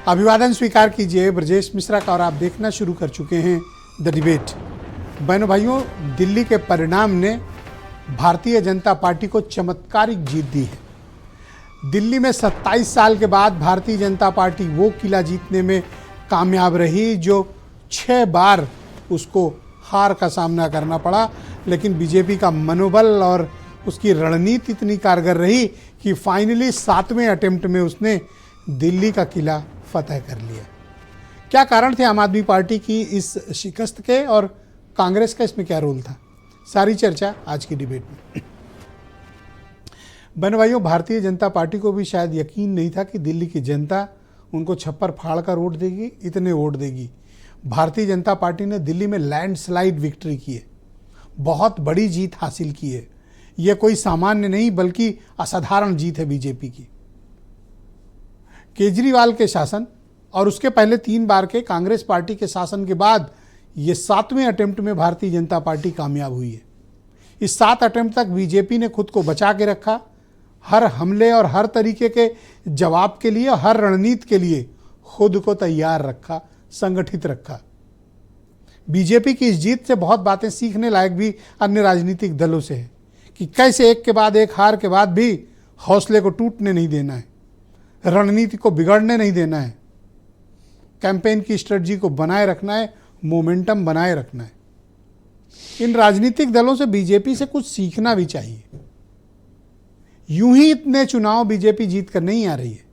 अभिवादन स्वीकार कीजिए ब्रजेश मिश्रा का और आप देखना शुरू कर चुके हैं द डिबेट। बहनों भाइयों, दिल्ली के परिणाम ने भारतीय जनता पार्टी को चमत्कारिक जीत दी है। दिल्ली में 27 साल के बाद भारतीय जनता पार्टी वो किला जीतने में कामयाब रही जो 6 बार उसको हार का सामना करना पड़ा, लेकिन बीजेपी का मनोबल और उसकी रणनीति इतनी कारगर रही कि फाइनली 7वें अटेम्प्ट में उसने दिल्ली का किला फतह कर लिया। क्या कारण थे आम आदमी पार्टी की इस शिकस्त के और कांग्रेस का इसमें क्या रोल था? सारी चर्चा आज की डिबेट में। बहनों भाइयों, भारतीय जनता पार्टी को भी शायद यकीन नहीं था कि दिल्ली की जनता उनको छप्पर फाड़ कर वोट देगी, इतने वोट देगी। भारतीय जनता पार्टी ने दिल्ली में लैंडस्लाइड विक्ट्री की है, बहुत बड़ी जीत हासिल की है। यह कोई सामान्य नहीं बल्कि असाधारण जीत है बीजेपी की। केजरीवाल के शासन और उसके पहले 3 बार के कांग्रेस पार्टी के शासन के बाद ये 7वें अटेम्प्ट में भारतीय जनता पार्टी कामयाब हुई है। इस 7 अटेम्प्ट तक बीजेपी ने खुद को बचा के रखा, हर हमले और हर तरीके के जवाब के लिए, हर रणनीति के लिए खुद को तैयार रखा, संगठित रखा। बीजेपी की इस जीत से बहुत बातें सीखने लायक भी अन्य राजनीतिक दलों से है कि कैसे एक के बाद एक हार के बाद भी हौसले को टूटने नहीं देना है, रणनीति को बिगड़ने नहीं देना है, कैंपेन की स्ट्रेटजी को बनाए रखना है, मोमेंटम बनाए रखना है। इन राजनीतिक दलों से बीजेपी से कुछ सीखना भी चाहिए। यूं ही इतने चुनाव बीजेपी जीत कर नहीं आ रही है।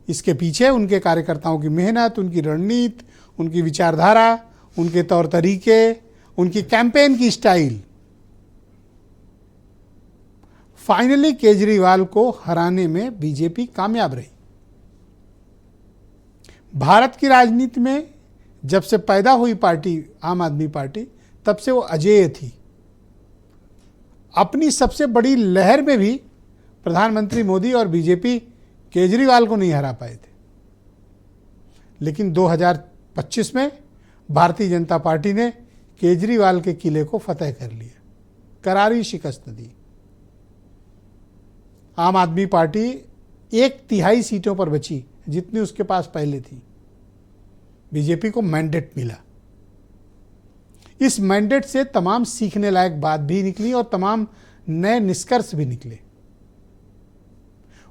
इसके पीछे उनके कार्यकर्ताओं की मेहनत, उनकी रणनीति, उनकी विचारधारा, उनके तौर तरीके, उनकी कैंपेन की स्टाइल। फाइनली केजरीवाल को हराने में बीजेपी कामयाब रही। भारत की राजनीति में जब से पैदा हुई पार्टी आम आदमी पार्टी, तब से वो अजेय थी। अपनी सबसे बड़ी लहर में भी प्रधानमंत्री मोदी और बीजेपी केजरीवाल को नहीं हरा पाए थे, लेकिन 2025 में भारतीय जनता पार्टी ने केजरीवाल के किले को फतह कर लिया, करारी शिकस्त दी। आम आदमी पार्टी 1/3 सीटों पर बची जितनी उसके पास पहले थी। बीजेपी को मैंडेट मिला। इस मैंडेट से तमाम सीखने लायक बात भी निकली और तमाम नए निष्कर्ष भी निकले।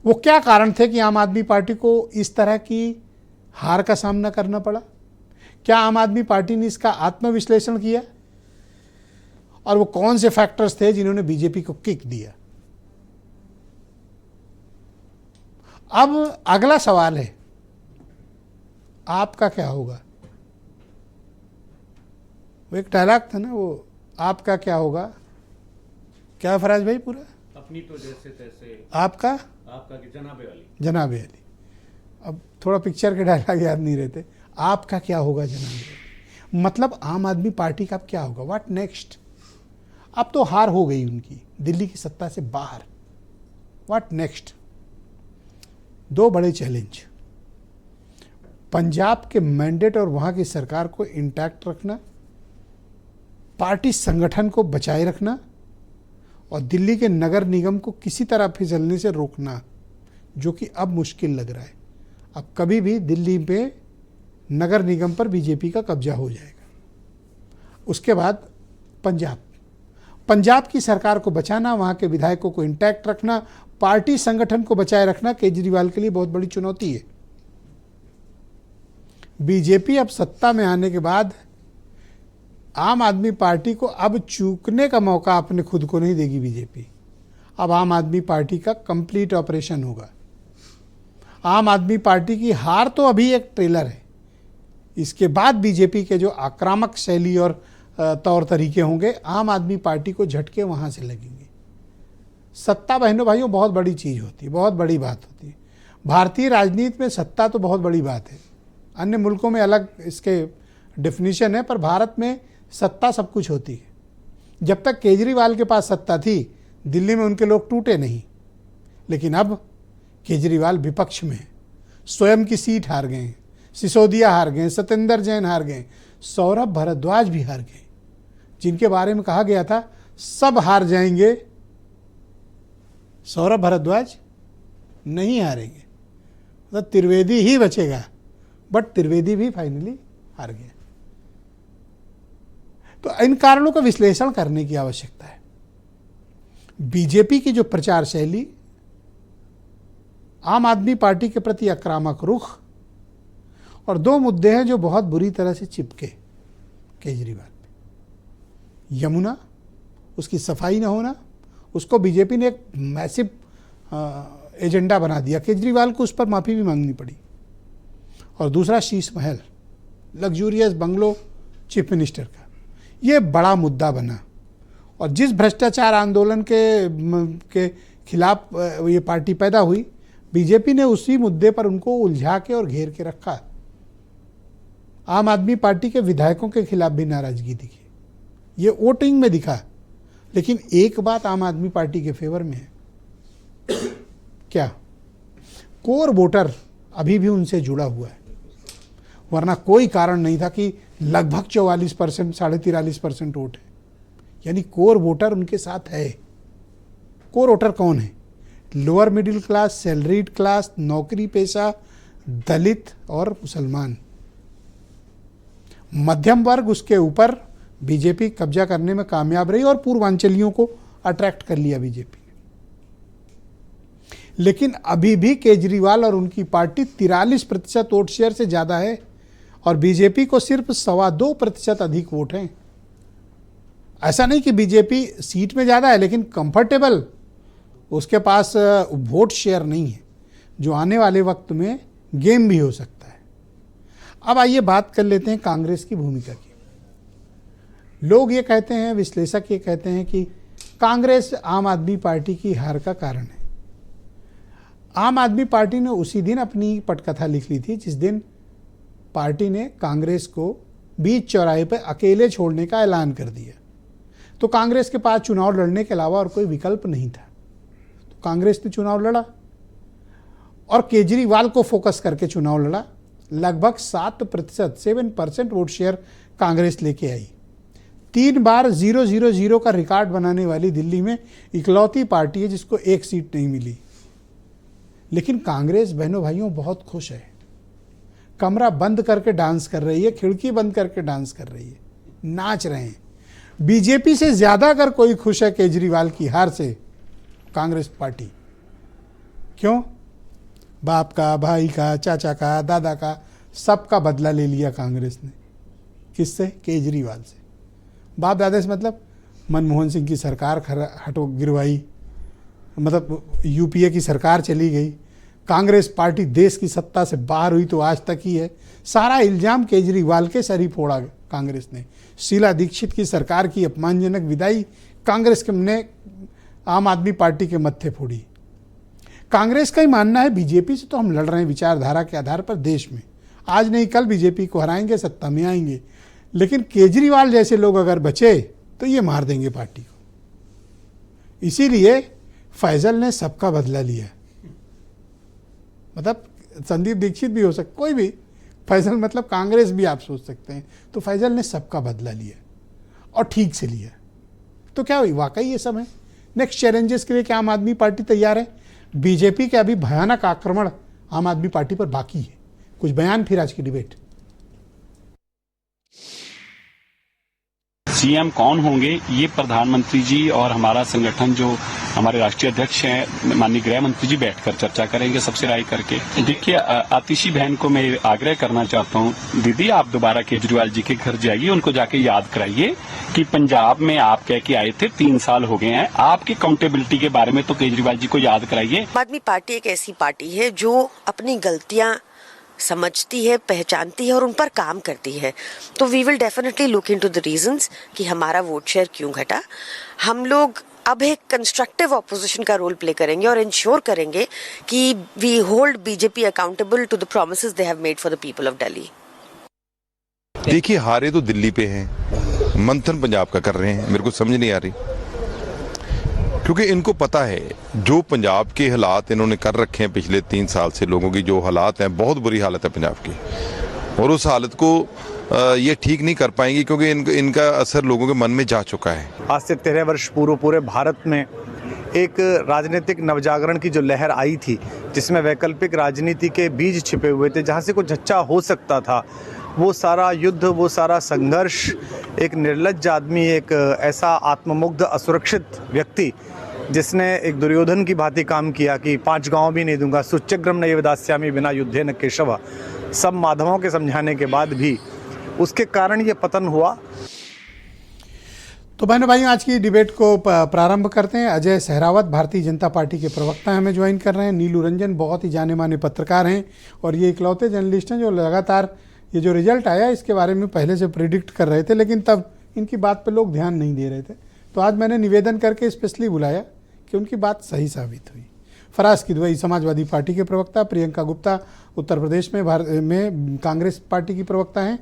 वो क्या कारण थे कि आम आदमी पार्टी को इस तरह की हार का सामना करना पड़ा? क्या आम आदमी पार्टी ने इसका आत्मविश्लेषण किया? और वो कौन से फैक्टर्स थे जिन्होंने बीजेपी को किक दिया? अब अगला सवाल है, आपका क्या होगा? वो एक डायलॉग था ना, वो आपका क्या होगा, क्या फराज भाई? पूरा अपनी तो जैसे तैसे, आपका कि जनाबे वाली। जनाबे अली। अब थोड़ा पिक्चर के डायलॉग याद नहीं रहते। आपका क्या होगा जनाबे अली, मतलब आम आदमी पार्टी का अब क्या होगा? What next? अब तो हार हो गई उनकी, दिल्ली की सत्ता से बाहर। What next? 2 बड़े चैलेंज, पंजाब के मैंडेट और वहां की सरकार को इंटैक्ट रखना, पार्टी संगठन को बचाए रखना, और दिल्ली के नगर निगम को किसी तरह फिसलने से रोकना, जो कि अब मुश्किल लग रहा है। अब कभी भी दिल्ली में नगर निगम पर बीजेपी का कब्जा हो जाएगा। उसके बाद पंजाब की सरकार को बचाना, वहां के विधायकों को इंटैक्ट रखना, पार्टी संगठन को बचाए रखना केजरीवाल के लिए बहुत बड़ी चुनौती है। बीजेपी अब सत्ता में आने के बाद आम आदमी पार्टी को अब चूकने का मौका अपने खुद को नहीं देगी बीजेपी। अब आम आदमी पार्टी का कंप्लीट ऑपरेशन होगा। आम आदमी पार्टी की हार तो अभी एक ट्रेलर है, इसके बाद बीजेपी के जो आक्रामक शैली और तौर तरीके होंगे, आम आदमी पार्टी को झटके वहां से लगेंगे। सत्ता बहनों भाइयों बहुत बड़ी चीज होती है, बहुत बड़ी बात होती है। भारतीय राजनीति में सत्ता तो बहुत बड़ी बात है, अन्य मुल्कों में अलग इसके डेफिनेशन है, पर भारत में सत्ता सब कुछ होती है। जब तक केजरीवाल के पास सत्ता थी, दिल्ली में उनके लोग टूटे नहीं, लेकिन अब केजरीवाल विपक्ष में है, स्वयं की सीट हार गए हैं, सिसोदिया हार गए, सत्येंद्र जैन हार गए, सौरभ भारद्वाज भी हार गए, जिनके बारे में कहा गया था सब हार जाएंगे, सौरभ भारद्वाज नहीं हारेंगे। मतलब त्रिवेदी ही बचेगा, बट त्रिवेदी भी फाइनली हार गया। तो इन कारणों का विश्लेषण करने की आवश्यकता है। बीजेपी की जो प्रचार शैली, आम आदमी पार्टी के प्रति आक्रामक रुख, और दो मुद्दे हैं जो बहुत बुरी तरह से चिपके केजरीवाल पे। यमुना, उसकी सफाई न होना, उसको बीजेपी ने एक मैसिव एजेंडा बना दिया, केजरीवाल को उस पर माफ़ी भी मांगनी पड़ी। और दूसरा Sheesh Mahal, luxurious bungalow chief minister का, ये बड़ा मुद्दा बना। और जिस भ्रष्टाचार आंदोलन के खिलाफ ये पार्टी पैदा हुई, बीजेपी ने उसी मुद्दे पर उनको उलझा के और घेर के रखा। आम आदमी पार्टी के विधायकों के खिलाफ भी नाराजगी दिखी, ये वोटिंग में दिखा। लेकिन एक बात आम आदमी पार्टी के फेवर में है, क्या? कोर वोटर अभी भी उनसे जुड़ा हुआ है, वरना कोई कारण नहीं था कि लगभग 44%, 43% वोट है। यानी कोर वोटर उनके साथ है। कोर वोटर कौन है? Lower middle class, salaried class, नौकरी पेशा, दलित और मुसलमान। मध्यम वर्ग उसके ऊपर बीजेपी कब्जा करने में कामयाब रही और पूर्वांचलियों को अट्रैक्ट कर लिया बीजेपी ने। लेकिन अभी भी केजरीवाल और उनकी पार्टी 43% वोट शेयर से ज्यादा है और बीजेपी को सिर्फ 2.25% अधिक वोट हैं। ऐसा नहीं कि बीजेपी सीट में ज्यादा है, लेकिन कंफर्टेबल उसके पास वोट शेयर नहीं है, जो आने वाले वक्त में गेम भी हो सकता है। अब आइए बात कर लेते हैं कांग्रेस की भूमिका की। लोग ये कहते हैं, विश्लेषक ये कहते हैं कि कांग्रेस आम आदमी पार्टी की हार का कारण है। आम आदमी पार्टी ने उसी दिन अपनी पटकथा लिख ली थी जिस दिन पार्टी ने कांग्रेस को बीच चौराहे पर अकेले छोड़ने का ऐलान कर दिया। तो कांग्रेस के पास चुनाव लड़ने के अलावा और कोई विकल्प नहीं था, तो कांग्रेस ने चुनाव लड़ा और केजरीवाल को फोकस करके चुनाव लड़ा। लगभग 7% वोट शेयर कांग्रेस लेके आई। 3 बार 0-0-0 का रिकॉर्ड बनाने वाली दिल्ली में इकलौती पार्टी है जिसको एक सीट नहीं मिली। लेकिन कांग्रेस बहनों भाइयों बहुत खुश है, कमरा बंद करके डांस कर रही है, खिड़की बंद करके डांस कर रही है, नाच रहे हैं। बीजेपी से ज्यादा अगर कोई खुश है केजरीवाल की हार से, कांग्रेस पार्टी। क्यों? बाप का, भाई का, चाचा का, दादा का, सबका बदला ले लिया कांग्रेस ने। किससे? केजरीवाल से। बाप दादा से मतलब मनमोहन सिंह की सरकार हटो गिरवाई, मतलब यूपीए की सरकार चली गई, कांग्रेस पार्टी देश की सत्ता से बाहर हुई तो आज तक ही है। सारा इल्जाम केजरीवाल के सर ही फोड़ा कांग्रेस ने। शीला दीक्षित की सरकार की अपमानजनक विदाई कांग्रेस के ने आम आदमी पार्टी के मत्थे फोड़ी। कांग्रेस का ही मानना है बीजेपी से तो हम लड़ रहे हैं विचारधारा के आधार पर देश में, आज नहीं कल बीजेपी को हराएंगे, सत्ता में आएंगे। लेकिन केजरीवाल जैसे लोग अगर बचे तो ये मार देंगे पार्टी को। इसीलिए फैजल ने सबका बदला लिया। मतलब संदीप दीक्षित भी हो सकता, कोई भी, फैजल मतलब कांग्रेस भी आप सोच सकते हैं। तो फैजल ने सबका बदला लिया और ठीक से लिया। तो क्या हुई? वाकई ये सब है। नेक्स्ट चैलेंजेस के लिए क्या आम आदमी पार्टी तैयार है? बीजेपी के अभी भयानक आक्रमण आम आदमी पार्टी पर बाकी है। कुछ बयान फिर आज की डिबेट। सीएम कौन होंगे, ये प्रधानमंत्री जी और हमारा संगठन जो हमारे राष्ट्रीय अध्यक्ष हैं माननीय गृह मंत्री जी बैठकर चर्चा करेंगे सबसे राय करके। देखिए, आतिशी बहन को मैं आग्रह करना चाहता हूँ, दीदी आप दोबारा केजरीवाल जी के घर जाइए, उनको जाके याद कराइए कि पंजाब में आप कह के आए थे, 3 साल हो गए हैं, आपकी अकाउंटेबिलिटी के बारे में तो केजरीवाल जी को याद कराइए। आम आदमी पार्टी एक ऐसी पार्टी है जो अपनी गलतियां समझती है, पहचानती है और उन पर काम करती है। तो we will definitely look into the reasons कि हमारा वोट शेयर क्यों घटा। हम लोग अब एक कंस्ट्रक्टिव ऑपोजिशन का रोल प्ले करेंगे और इंश्योर करेंगे कि we hold BJP accountable to the promises they have made for the people of Delhi. देखिए, हारे तो दिल्ली पे हैं, मंथन पंजाब का कर रहे हैं। मेरे को समझ नहीं आ रही, क्योंकि इनको पता है जो पंजाब के हालात इन्होंने कर रखे हैं पिछले 3 साल से, लोगों की जो हालात हैं, बहुत बुरी हालत है पंजाब की, और उस हालत को ये ठीक नहीं कर पाएंगी क्योंकि इनका असर लोगों के मन में जा चुका है। आज से 13 वर्ष पूर्व पूरे भारत में एक राजनीतिक नवजागरण की जो लहर आई थी, जिसमें वैकल्पिक राजनीति के बीज छिपे हुए थे, जहाँ से कुछ अच्छा हो सकता था, वो सारा युद्ध, वो सारा संघर्ष, एक निर्लज्ज आदमी, एक ऐसा आत्ममुग्ध असुरक्षित व्यक्ति जिसने एक दुर्योधन की भांति काम किया कि 5 गांव भी नहीं दूंगा, सुच्यग्रम न विदास्यामी बिना युद्धे न केशव, सब माधवों के समझाने के बाद भी उसके कारण ये पतन हुआ। तो बहनों भाइयों, आज की डिबेट को प्रारंभ करते हैं। अजय सहरावत भारतीय जनता पार्टी के प्रवक्ता हमें ज्वाइन कर रहे हैं। नीलू रंजन बहुत ही जाने माने पत्रकार हैं और ये इकलौते जर्नलिस्ट हैं जो लगातार ये जो रिजल्ट आया इसके बारे में पहले से प्रिडिक्ट कर रहे थे, लेकिन तब इनकी बात पर लोग ध्यान नहीं दे रहे थे। तो आज मैंने निवेदन करके स्पेशली बुलाया कि उनकी बात सही साबित हुई। फराज किदवई समाजवादी पार्टी के प्रवक्ता, प्रियंका गुप्ता उत्तर प्रदेश में कांग्रेस पार्टी की प्रवक्ता हैं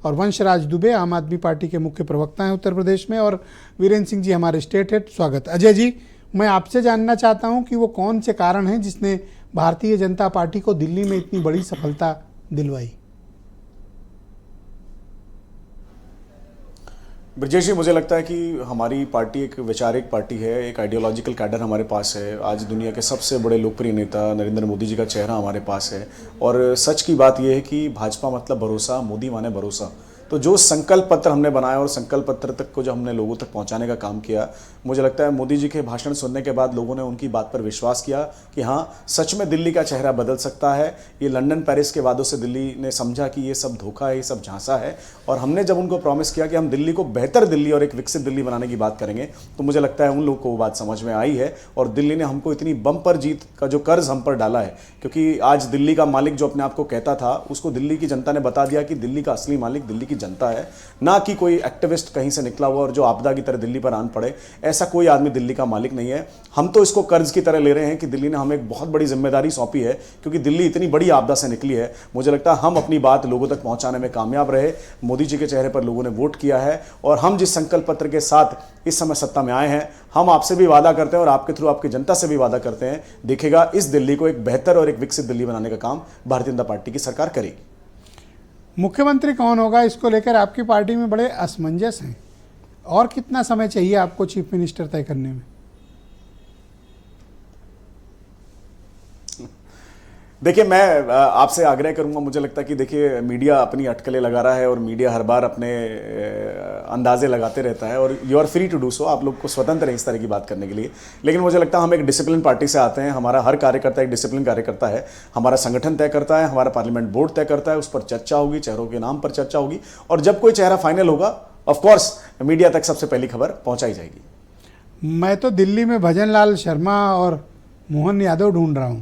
और वंशराज दुबे आम आदमी पार्टी के मुख्य प्रवक्ता हैं उत्तर प्रदेश में, और वीरेंद्र सिंह जी हमारे स्टेट हेड। स्वागत। अजय जी, मैं आपसे जानना चाहता हूं कि वो कौन से कारण हैं जिसने भारतीय जनता पार्टी को दिल्ली में इतनी बड़ी सफलता दिलवाई? ब्रजेश जी, मुझे लगता है कि हमारी पार्टी एक वैचारिक पार्टी है, एक आइडियोलॉजिकल कैडर हमारे पास है। आज दुनिया के सबसे बड़े लोकप्रिय नेता नरेंद्र मोदी जी का चेहरा हमारे पास है, और सच की बात यह है कि भाजपा मतलब भरोसा, मोदी माने भरोसा। तो जो संकल्प पत्र हमने बनाया और संकल्प पत्र तक को जो हमने लोगों तक पहुंचाने का काम किया, मुझे लगता है मोदी जी के भाषण सुनने के बाद लोगों ने उनकी बात पर विश्वास किया कि हाँ, सच में दिल्ली का चेहरा बदल सकता है। ये लंदन पेरिस के वादों से दिल्ली ने समझा कि ये सब धोखा है, ये सब झांसा है। और हमने जब उनको प्रॉमिस किया कि हम दिल्ली को बेहतर दिल्ली और एक विकसित दिल्ली बनाने की बात करेंगे, तो मुझे लगता है उन लोगों को वो बात समझ में आई है। और दिल्ली ने हमको इतनी बम्पर जीत का जो कर्ज हम पर डाला है, क्योंकि आज दिल्ली का मालिक जो अपने आप को कहता था, उसको दिल्ली की जनता ने बता दिया कि दिल्ली का असली मालिक दिल्ली की जनता है, ना कि कोई एक्टिविस्ट कहीं से निकला हुआ और जो आपदा की तरह दिल्ली पर आन पड़े। ऐसा कोई आदमी दिल्ली का मालिक नहीं है। हम तो इसको कर्ज की तरह ले रहे हैं कि दिल्ली ने हमें एक बहुत बड़ी जिम्मेदारी सौंपी है, क्योंकि दिल्ली इतनी बड़ी आपदा से निकली है। मुझे लगता है हम अपनी बात लोगों तक पहुंचाने में कामयाब रहे। मोदी जी के चेहरे पर लोगों ने वोट किया है, और हम जिस संकल्प पत्र के साथ इस समय सत्ता में आए हैं, हम आपसे भी वादा करते हैं और आपके थ्रू आपकी जनता से भी वादा करते हैं, देखिएगा इस दिल्ली को एक बेहतर और एक विकसित दिल्ली बनाने का काम भारतीय जनता पार्टी की सरकार करेगी। मुख्यमंत्री कौन होगा, इसको लेकर आपकी पार्टी में बड़े असमंजस हैं, और कितना समय चाहिए आपको चीफ मिनिस्टर तय करने में? देखिए, मैं आपसे आग्रह करूंगा, मुझे लगता है कि देखिए, मीडिया अपनी अटकलें लगा रहा है और मीडिया हर बार अपने अंदाजे लगाते रहता है, और you are free to do so. आप लोग को स्वतंत्र है इस तरह की बात करने के लिए। लेकिन मुझे लगता है हम एक डिसिप्लिन पार्टी से आते हैं। हमारा हर कार्यकर्ता एक डिसिप्लिन कार्यकर्ता है। हमारा संगठन तय करता है, हमारा पार्लियामेंट बोर्ड तय करता है, उस पर चर्चा होगी, चेहरों के नाम पर चर्चा होगी, और जब कोई चेहरा फाइनल होगा, ऑफकोर्स मीडिया तक सबसे पहली खबर पहुंचाई जाएगी। मैं तो दिल्ली में भजन लाल शर्मा और मोहन यादव ढूंढ रहा हूं।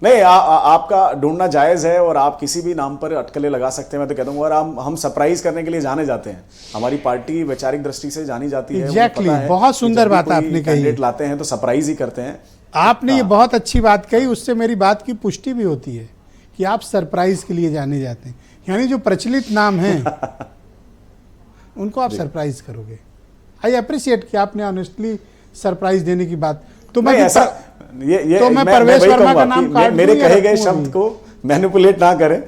नहीं, आपका ढूंढना जायज़ है और आप किसी भी नाम पर अटकलें लगा सकते हैं, मैं तो कहता हूँ। और हम सरप्राइज करने के लिए जाने जाते हैं। हमारी पार्टी वैचारिक दृष्टि से जानी जाती है। एग्जैक्टली, बहुत सुंदर बात आपने कही। लाते हैं तो सरप्राइज ही करते हैं। आपने ये बहुत अच्छी बात कही, उससे मेरी बात की पुष्टि भी होती है कि आप सरप्राइज के लिए जाने जाते हैं। यानी जो प्रचलित नाम हैं उनको आप सरप्राइज करोगे। आई अप्रिशिएट कि आपने ऑनेस्टली सरप्राइज देने की बात। तो मैं परवेश वर्मा का नाम काट दूं, मेरे कहे गए शब्द को मैनिपुलेट ना करें।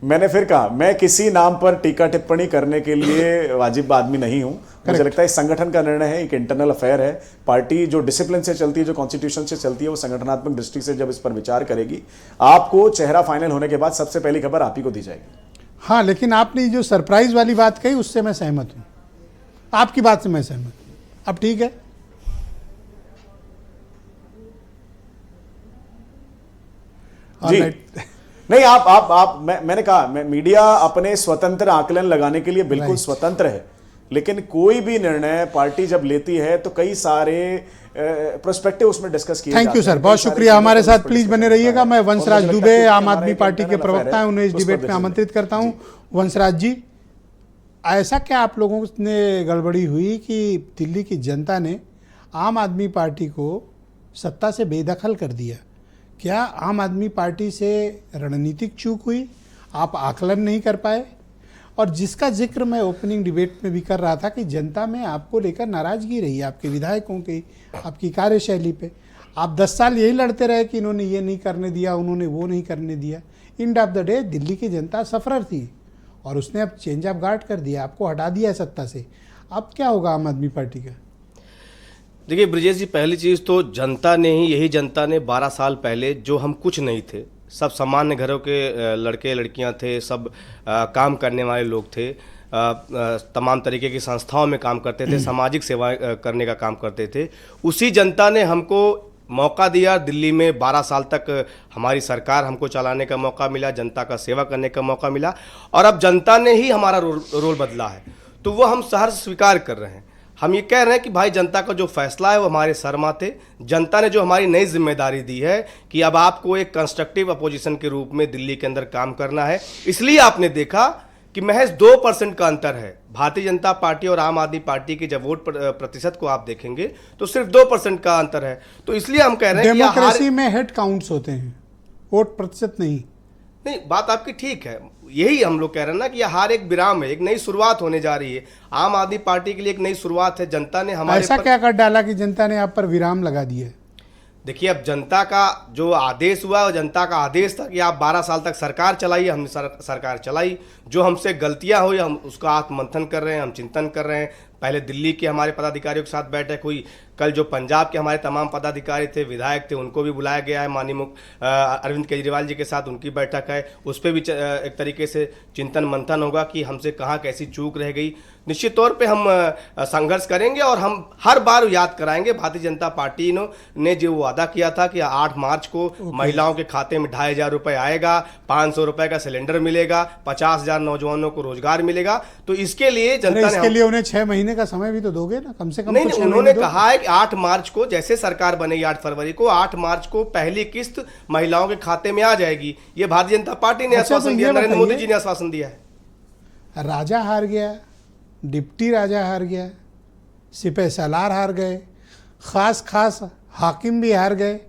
मैंने फिर कहा, मैं किसी नाम पर टीका टिप्पणी करने के लिए वाजिब आदमी नहीं हूं। मुझे लगता है इस संगठन का निर्णय है, एक इंटरनल अफेयर है। पार्टी जो डिसिप्लिन से चलती है, जो कॉन्स्टिट्यूशन से चलती है, वो संगठनात्मक दृष्टि से जब इस पर विचार करेगी, आपको चेहरा फाइनल होने के बाद सबसे पहली खबर आप ही को दी जाएगी। हाँ, लेकिन आपने जो सरप्राइज वाली बात कही उससे मैं सहमत हूं, आपकी बात से मैं सहमत हूं। अब ठीक है, जी नहीं, मैंने कहा, मीडिया अपने स्वतंत्र आकलन लगाने के लिए बिल्कुल स्वतंत्र है, लेकिन कोई भी निर्णय पार्टी जब लेती है तो कई सारे प्रोस्पेक्टिव उसमें डिस्कस किए जाते हैं। थैंक यू सर, बहुत शुक्रिया। हमारे साथ प्लीज बने रहिएगा। मैं वंशराज दुबे आम आदमी पार्टी के प्रवक्ता हैं, उन्हें इस डिबेट में आमंत्रित करता हूं। वंशराज जी, ऐसा क्या आप लोगों ने गड़बड़ी हुई कि दिल्ली की जनता ने आम आदमी पार्टी को सत्ता से बेदखल कर दिया? क्या आम आदमी पार्टी से रणनीतिक चूक हुई, आप आकलन नहीं कर पाए? और जिसका जिक्र मैं ओपनिंग डिबेट में भी कर रहा था कि जनता में आपको लेकर नाराजगी रही, आपके विधायकों की, आपकी कार्यशैली पे। आप 10 साल यही लड़ते रहे कि इन्होंने ये नहीं करने दिया, उन्होंने वो नहीं करने दिया। End of the day Delhi की जनता सफरर थी, और उसने अब चेंज ऑफ गार्ड कर दिया, आपको हटा दिया है सत्ता से। अब क्या होगा आम आदमी पार्टी का? देखिए ब्रजेश जी, पहली चीज़ तो जनता ने ही, यही जनता ने 12 साल पहले, जो हम कुछ नहीं थे, सब सामान्य घरों के लड़के लड़कियां थे, सब काम करने वाले लोग थे, तमाम तरीके की संस्थाओं में काम करते थे, सामाजिक सेवा करने का काम करते थे, उसी जनता ने हमको मौका दिया। दिल्ली में 12 साल तक हमारी सरकार, हमको चलाने का मौका मिला, जनता का सेवा करने का मौका मिला, और अब जनता ने ही हमारा रोल बदला है, तो वो हम सहर्ष स्वीकार कर रहे हैं। हम ये कह रहे हैं कि भाई जनता का जो फैसला है वो हमारे सर माथे, जनता ने जो हमारी नई जिम्मेदारी दी है कि अब आपको एक कंस्ट्रक्टिव अपोजिशन के रूप में दिल्ली के अंदर काम करना है। इसलिए आपने देखा कि महज 2% का अंतर है भारतीय जनता पार्टी और आम आदमी पार्टी के। जब वोट प्रतिशत को आप देखेंगे तो सिर्फ 2% का अंतर है। तो इसलिए हम कह रहे हैं डेमोक्रेसी में हेड काउंट्स होते हैं, वोट प्रतिशत नहीं। नहीं, बात आपकी ठीक है, यही हम लोग कह रहे हैं ना कि हार एक विराम है, एक नई शुरुआत होने जा रही है। आम आदमी पार्टी के लिए एक नई शुरुआत है। जनता ने हमारे ऐसा क्या कर डाला कि जनता ने आप पर विराम लगा दिया? देखिए, अब जनता का जो आदेश हुआ, और जनता का आदेश था कि आप 12 साल तक सरकार चलाइए, हमने सरकार चलाई। जो हमसे गलतियां हुई हम उसका आत्ममंथन कर रहे हैं, हम चिंतन कर रहे हैं। पहले दिल्ली के हमारे पदाधिकारियों के साथ बैठक हुई, कल जो पंजाब के हमारे तमाम पदाधिकारी थे, विधायक थे, उनको भी बुलाया गया है। माननीय अरविंद केजरीवाल जी के साथ उनकी बैठक है, उस पर भी एक तरीके से चिंतन मंथन होगा कि हमसे कहाँ कैसी चूक रह गई। निश्चित तौर पे हम संघर्ष करेंगे और हम हर बार याद कराएंगे भारतीय जनता पार्टी ने जो वादा किया था कि 8 मार्च को महिलाओं के खाते में 2500 रुपये आएगा, 500 रुपये का सिलेंडर मिलेगा, 50,000 नौजवानों को रोजगार मिलेगा। तो इसके लिए जनता ने, इसके लिए उन्हें 6 महीने का समय भी तो दोगे ना, कम से कम? नहीं, उन्होंने कहा है कि 8 मार्च को, जैसे सरकार बनेगी 8 फरवरी को, 8 मार्च को पहली किस्त महिलाओं के खाते में आ जाएगी। ये भारतीय जनता पार्टी ने आश्वासन दिया, नरेंद्र मोदी जी ने आश्वासन दिया है। राजा हार गया, डिप्टी राजा हार गया, सिपह सालार हार गए, खास हाकिम भी हार गए।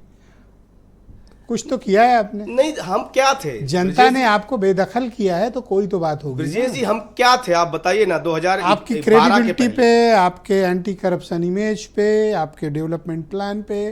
कुछ तो किया है आपने? नहीं, हम क्या थे? जनता ने आपको बेदखल किया है तो कोई तो बात होगी। ब्रजेश जी, हम क्या थे आप बताइए ना। 2012 आपकी क्रेडिबिलिटी पे, आपके एंटी करप्शन इमेज पे, आपके डेवलपमेंट प्लान पे,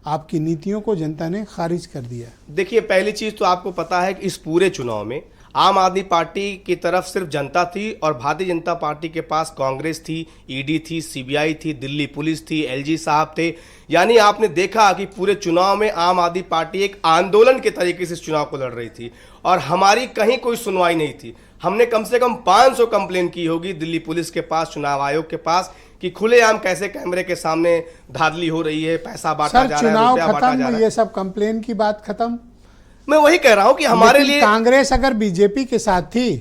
आपकी नीतियों को जनता ने खारिज कर दिया। देखिए, पहली चीज तो आपको पता है कि इस पूरे चुनाव में आम आदमी पार्टी की तरफ सिर्फ जनता थी, और भारतीय जनता पार्टी के पास कांग्रेस थी, ईडी थी, सीबीआई थी, दिल्ली पुलिस थी, एलजी साहब थे। यानी आपने देखा कि पूरे चुनाव में आम आदमी पार्टी एक आंदोलन के तरीके से इस चुनाव को लड़ रही थी, और हमारी कहीं कोई सुनवाई नहीं थी। हमने कम से कम 500 कंप्लेन की होगी दिल्ली पुलिस के पास, चुनाव आयोग के पास, कि खुलेआम कैसे कैमरे के सामने धांधली हो रही है, पैसा बांटा जा रहा है, चुनाव रुपया बांटा जा खत्म, रहा है। ये सब कंप्लेन की बात खत्म। मैं वही कह रहा हूं कि हमारे लिए कांग्रेस अगर बीजेपी के साथ थी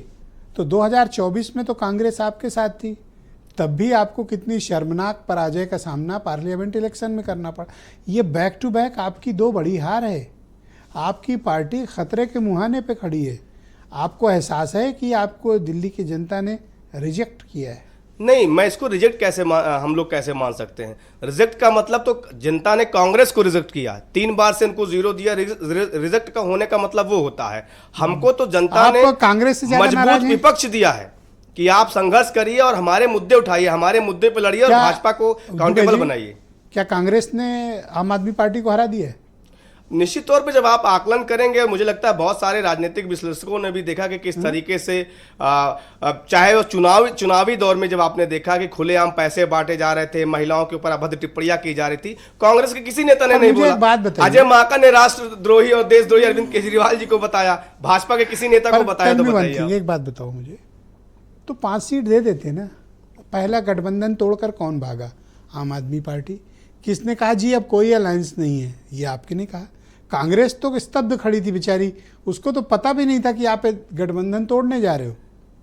तो 2024 में तो कांग्रेस आपके साथ थी, तब भी आपको कितनी शर्मनाक पराजय का सामना पार्लियामेंट इलेक्शन में करना पड़ा। ये बैक टू बैक आपकी 2 बड़ी हार है। आपकी पार्टी खतरे के मुहाने पे खड़ी है। आपको एहसास है कि आपको दिल्ली की जनता ने रिजेक्ट किया है। नहीं, मैं इसको रिजेक्ट हम लोग कैसे मान सकते हैं? रिजेक्ट का मतलब तो जनता ने कांग्रेस को रिजेक्ट किया, 3 बार से उनको 0 दिया। रिजेक्ट का होने का मतलब वो होता है, हमको तो जनता ने कांग्रेस से मजबूत विपक्ष दिया है कि आप संघर्ष करिए और हमारे मुद्दे उठाइए, हमारे मुद्दे पर लड़िए और भाजपा को अकाउंटेबल बनाइए। क्या कांग्रेस ने आम आदमी पार्टी को हरा दिया है? निश्चित तौर पे जब आप आकलन करेंगे, मुझे लगता है बहुत सारे राजनीतिक विश्लेषकों ने भी देखा कि किस तरीके से चाहे वो चुनावी दौर में जब आपने देखा कि खुलेआम पैसे बांटे जा रहे थे, महिलाओं के ऊपर अभद्र टिप्पणियां की जा रही थी, कांग्रेस के किसी नेता ने नहीं बोला। अजय माकन ने राष्ट्रद्रोही और देशद्रोही अरविंद केजरीवाल जी को बताया, भाजपा के किसी नेता को बताया? तो बताइए। एक बात बताओ मुझे, तो 5 सीट दे देते ना। पहला गठबंधन तोड़कर कौन भागा? आम आदमी पार्टी। किसने कहा जी अब कोई अलायंस नहीं है? ये आपके ने कहा। कांग्रेस तो स्तब्ध खड़ी थी बेचारी, उसको तो पता भी नहीं था कि आप गठबंधन तोड़ने जा रहे हो।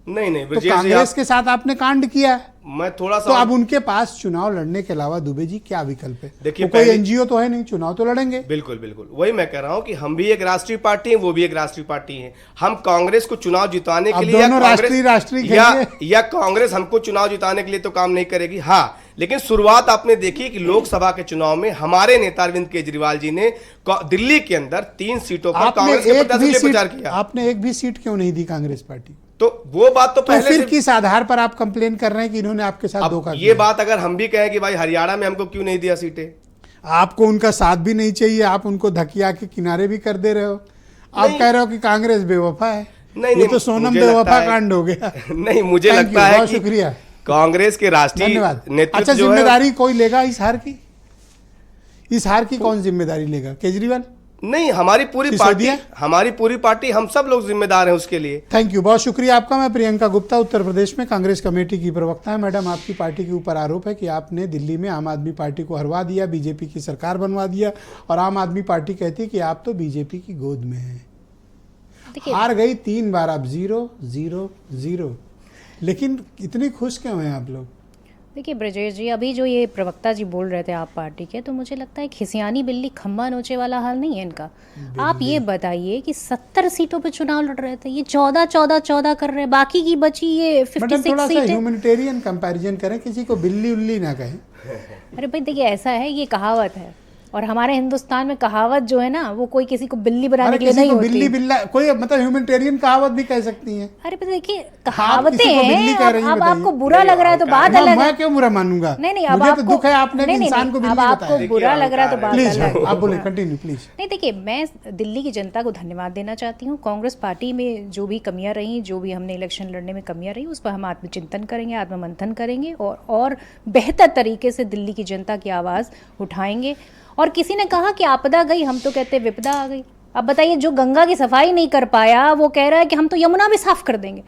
नहीं, तो कांग्रेस के साथ आपने कांड किया। मैं थोड़ा सा, तो अब उनके पास चुनाव लड़ने के अलावा दुबे जी क्या विकल्प है? देखिए, कोई एनजीओ तो है नहीं, चुनाव तो लड़ेंगे। बिल्कुल वही मैं कह रहा हूं कि हम भी एक राष्ट्रीय पार्टी है, वो भी एक राष्ट्रीय पार्टी है। हम कांग्रेस को चुनाव जिताने के लिए या कांग्रेस हमको चुनाव जिताने के लिए तो काम नहीं करेगी। हाँ, लेकिन शुरुआत आपने देखी कि लोकसभा के चुनाव में हमारे नेता अरविंद केजरीवाल जी ने दिल्ली के अंदर 3 सीटों पर कांग्रेस के प्रत्याशी के प्रचार किया। आपने एक भी सीट क्यों नहीं दी कांग्रेस पार्टी? तो वो बात तो पहले फिर किस आधार पर आप कंप्लेन कर रहे हैं कि इन्होंने आपके साथ धोखा किया? ये बात अगर हम भी कहें कि भाई हरियाणा में हमको क्यों नहीं दिया सीटें, आपको उनका साथ भी नहीं चाहिए, आप उनको धकिया के किनारे भी कर दे रहे हो। आप कह रहे हो कि कांग्रेस बेवफा है। नहीं, ये तो सोनम मुझे बेवफा लगता है- कांड हो गया। नहीं, मुझे Thank लगता you, है बहुत कि शुक्रिया, कांग्रेस के राष्ट्रीय धन्यवाद। नेतृत्व अच्छा, जो है जिम्मेदारी कोई लेगा इस हार की? इस हार की कौन जिम्मेदारी लेगा? केजरीवाल? नहीं, हमारी पूरी पार्टी, सिसोदिया? हम सब लोग जिम्मेदार हैं उसके लिए। थैंक यू, बहुत शुक्रिया आपका। मैं प्रियंका गुप्ता, उत्तर प्रदेश में कांग्रेस कमेटी की प्रवक्ता है। मैडम, आपकी पार्टी के ऊपर आरोप है कि आपने दिल्ली में आम आदमी पार्टी को हरवा दिया, बीजेपी की सरकार बनवा दिया, और आम आदमी पार्टी कहती है कि आप तो बीजेपी की गोद में हैं। हार गई 3 बार, आप 0 0 0। लेकिन इतनी खुश क्यों हैं आप लोग? देखिए ब्रजेश जी, अभी जो ये प्रवक्ता जी बोल रहे थे आप पार्टी के, तो मुझे लगता है खिसियानी बिल्ली खम्बा नोचे वाला हाल नहीं है इनका। आप ये बताइए कि 70 सीटों पे चुनाव लड़ रहे थे, ये 14 कर रहे हैं, बाकी की बची ये 56 थोड़ा सा सीटें। ह्यूमैनिटेरियन कंपैरिजन करें, किसी को बिल्ली उल्ली ना कहें। अरे भाई देखिए, ऐसा है, ये कहावत है, और हमारे हिंदुस्तान में कहावत जो है ना, वो कोई किसी को बिल्ली बनाने के लिए नहीं होती। बिल्ली बिल्ला कोई मतलब ह्यूमैनिटेरियन कहावत भी कह सकती हैं। अरे भाई देखिए, किसी कहावतें को बिल्ली कह हैं, रही हैं, अब बताइए। आपको बुरा लग रहा है तो बात अलग है। मैं क्यों बुरा मानूंगा? नहीं, अब मुझे तो आपको दुख है आपने नहीं, इंसान को अब बिल्ली आपको बताया। बुरा लग रहा है तो बात प्लीज अलग है। आप बोले, कंटिन्यू प्लीज। नहीं देखिए, मैं दिल्ली की जनता को धन्यवाद देना चाहती हूँ। कांग्रेस पार्टी में जो भी कमियां रही, जो भी हमने इलेक्शन लड़ने में कमियां रही, उस पर हम आत्मचिंतन करेंगे, आत्ममंथन करेंगे, और बेहतर तरीके से दिल्ली की जनता की आवाज़ उठाएंगे। और किसी ने कहा कि आपदा गई, हम तो कहते विपदा आ गई। अब बताइए, जो गंगा की सफाई नहीं कर पाया वो कह रहा है कि हम तो यमुना भी साफ कर देंगे।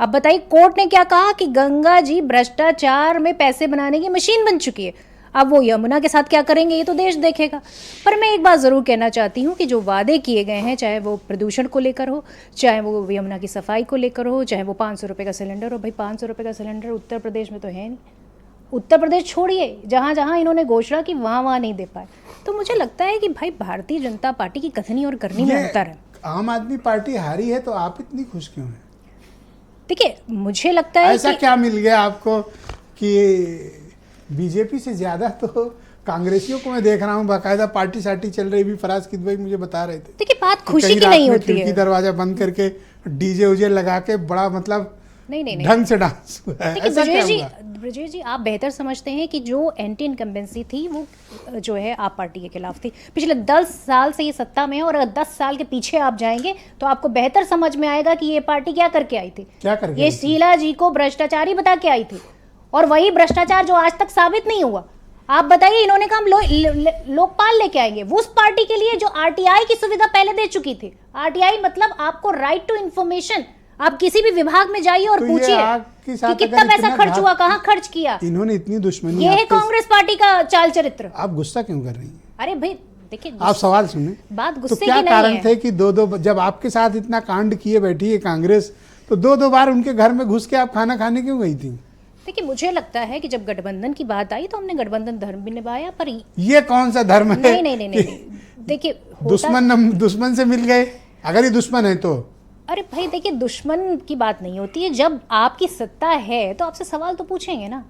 अब बताइए, कोर्ट ने क्या कहा कि गंगा जी भ्रष्टाचार में पैसे बनाने की मशीन बन चुकी है। अब वो यमुना के साथ क्या करेंगे ये तो देश देखेगा। पर मैं एक बात ज़रूर कहना चाहती हूँ कि जो वादे किए गए हैं, चाहे वो प्रदूषण को लेकर हो, चाहे वो यमुना की सफाई को लेकर हो, चाहे वो 500 रुपये का सिलेंडर हो। भाई 500 रुपये का सिलेंडर उत्तर प्रदेश में तो है नहीं। उत्तर प्रदेश छोड़िए, जहाँ जहाँ इन्होंने घोषणा की वहाँ नहीं दे पाए। तो मुझे लगता है कि भाई भारतीय जनता पार्टी की कथनी और करनी में अंतर है। आम आदमी पार्टी हारी है तो आप इतनी खुश क्यों हैं? देखिए, मुझे लगता है ऐसा कि क्या मिल गया आपको कि बीजेपी से ज्यादा तो कांग्रेसियों को मैं देख रहा हूँ, बाकायदा पार्टी सार्टी चल रही भी। फराज किदवई मुझे बता रहे थे। देखिए, बात कि खुशी कहीं की रात नहीं में होती खिड़की है। दरवाजा बंद करके डीजे उजे लगा के बड़ा मतलब नहीं ढंग से डांस हुआ है। देखिए ऐसा क्या हुआ? ब्रजेश जी, आप बेहतर समझते हैं कि जो एंटी इनकम्बेंसी थी वो जो है आप पार्टी के खिलाफ थी। पिछले 10 साल से ये सत्ता में है, और अगर 10 साल के पीछे आप जाएंगे तो आपको बेहतर समझ में आएगा कि ये पार्टी क्या करके आई थी। क्या करके ये आई थी? शीला जी को भ्रष्टाचारी बता के आई थी, और वही भ्रष्टाचार जो आज तक साबित नहीं हुआ। आप बताइए, इन्होंने कहा हम लोकपाल लेके आएंगे, वो उस पार्टी के लिए जो आरटीआई की सुविधा पहले दे चुकी थी। आरटीआई मतलब आपको राइट टू इन्फॉर्मेशन। आप किसी भी विभाग में जाइए और तो ये पूछिए आपके साथ कि कितना अगर पैसा इतना खर्च घात- हुआ, कहाँ खर्च किया। इन्होंने इतनी दुश्मनी ये है आपके- कांग्रेस पार्टी का चाल चरित्र। आप गुस्सा क्यों कर रही हैं? अरे भाई देखिए, आप सवाल सुने। बात तो गुस्से क्या की नहीं कारण है। थे कि दो जब आपके साथ इतना कांड किए बैठी है कांग्रेस, तो दो बार उनके घर में घुस के आप खाना खाने क्यों गई थी? देखिए, मुझे लगता है कि जब गठबंधन की बात आई तो हमने गठबंधन धर्म भी निभाया, पर ये कौन सा धर्म है? नहीं। देखिए, दुश्मन से मिल गए, अगर ये दुश्मन है तो। अरे भाई देखिए, दुश्मन की बात नहीं होती है। जब आपकी सत्ता है तो आपसे सवाल तो पूछेंगे ना।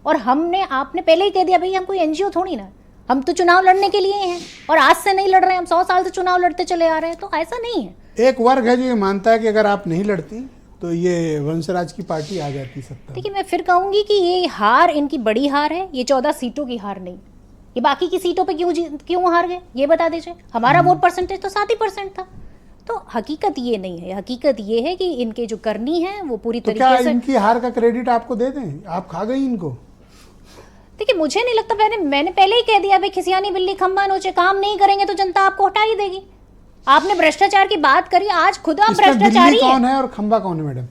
और आपने पहले ही कह दिया भाई हम कोई एनजीओ थोड़ी ना, हम तो चुनाव लड़ने के लिए हैं, और आज से नहीं लड़ रहे हैं, हम 100 साल से चुनाव लड़ते चले आ रहे हैं। तो ऐसा नहीं है। एक वर्ग है जो ये मानता है कि अगर आप नहीं लड़ती तो ये वंशराज की पार्टी आ जाती सत्ता। देखिए, मैं फिर कहूंगी कि ये हार इनकी बड़ी हार है, ये 14 सीटों की हार नहीं। ये बाकी की सीटों पे क्यों हार गए ये बता दीजिए। हमारा वोट परसेंटेज तो 7% था। तो हकीकत ये नहीं है, हकीकत ये है कि इनके जो करनी है वो पूरी तो क्या तरीके से। इनकी हार का क्रेडिट आपको दे दें? आप खा गई इनको। देखिए, मुझे नहीं लगता, मैंने पहले ही कह दिया भाई, खिसियानी बिल्ली खंबा नोचे। काम नहीं करेंगे तो जनता आपको हटा ही देगी। आपने भ्रष्टाचार की बात करी, आज खुद आप इसमें भ्रष्टाचारी बिल्ली कौन है। है और खंबा कौन है मैडम?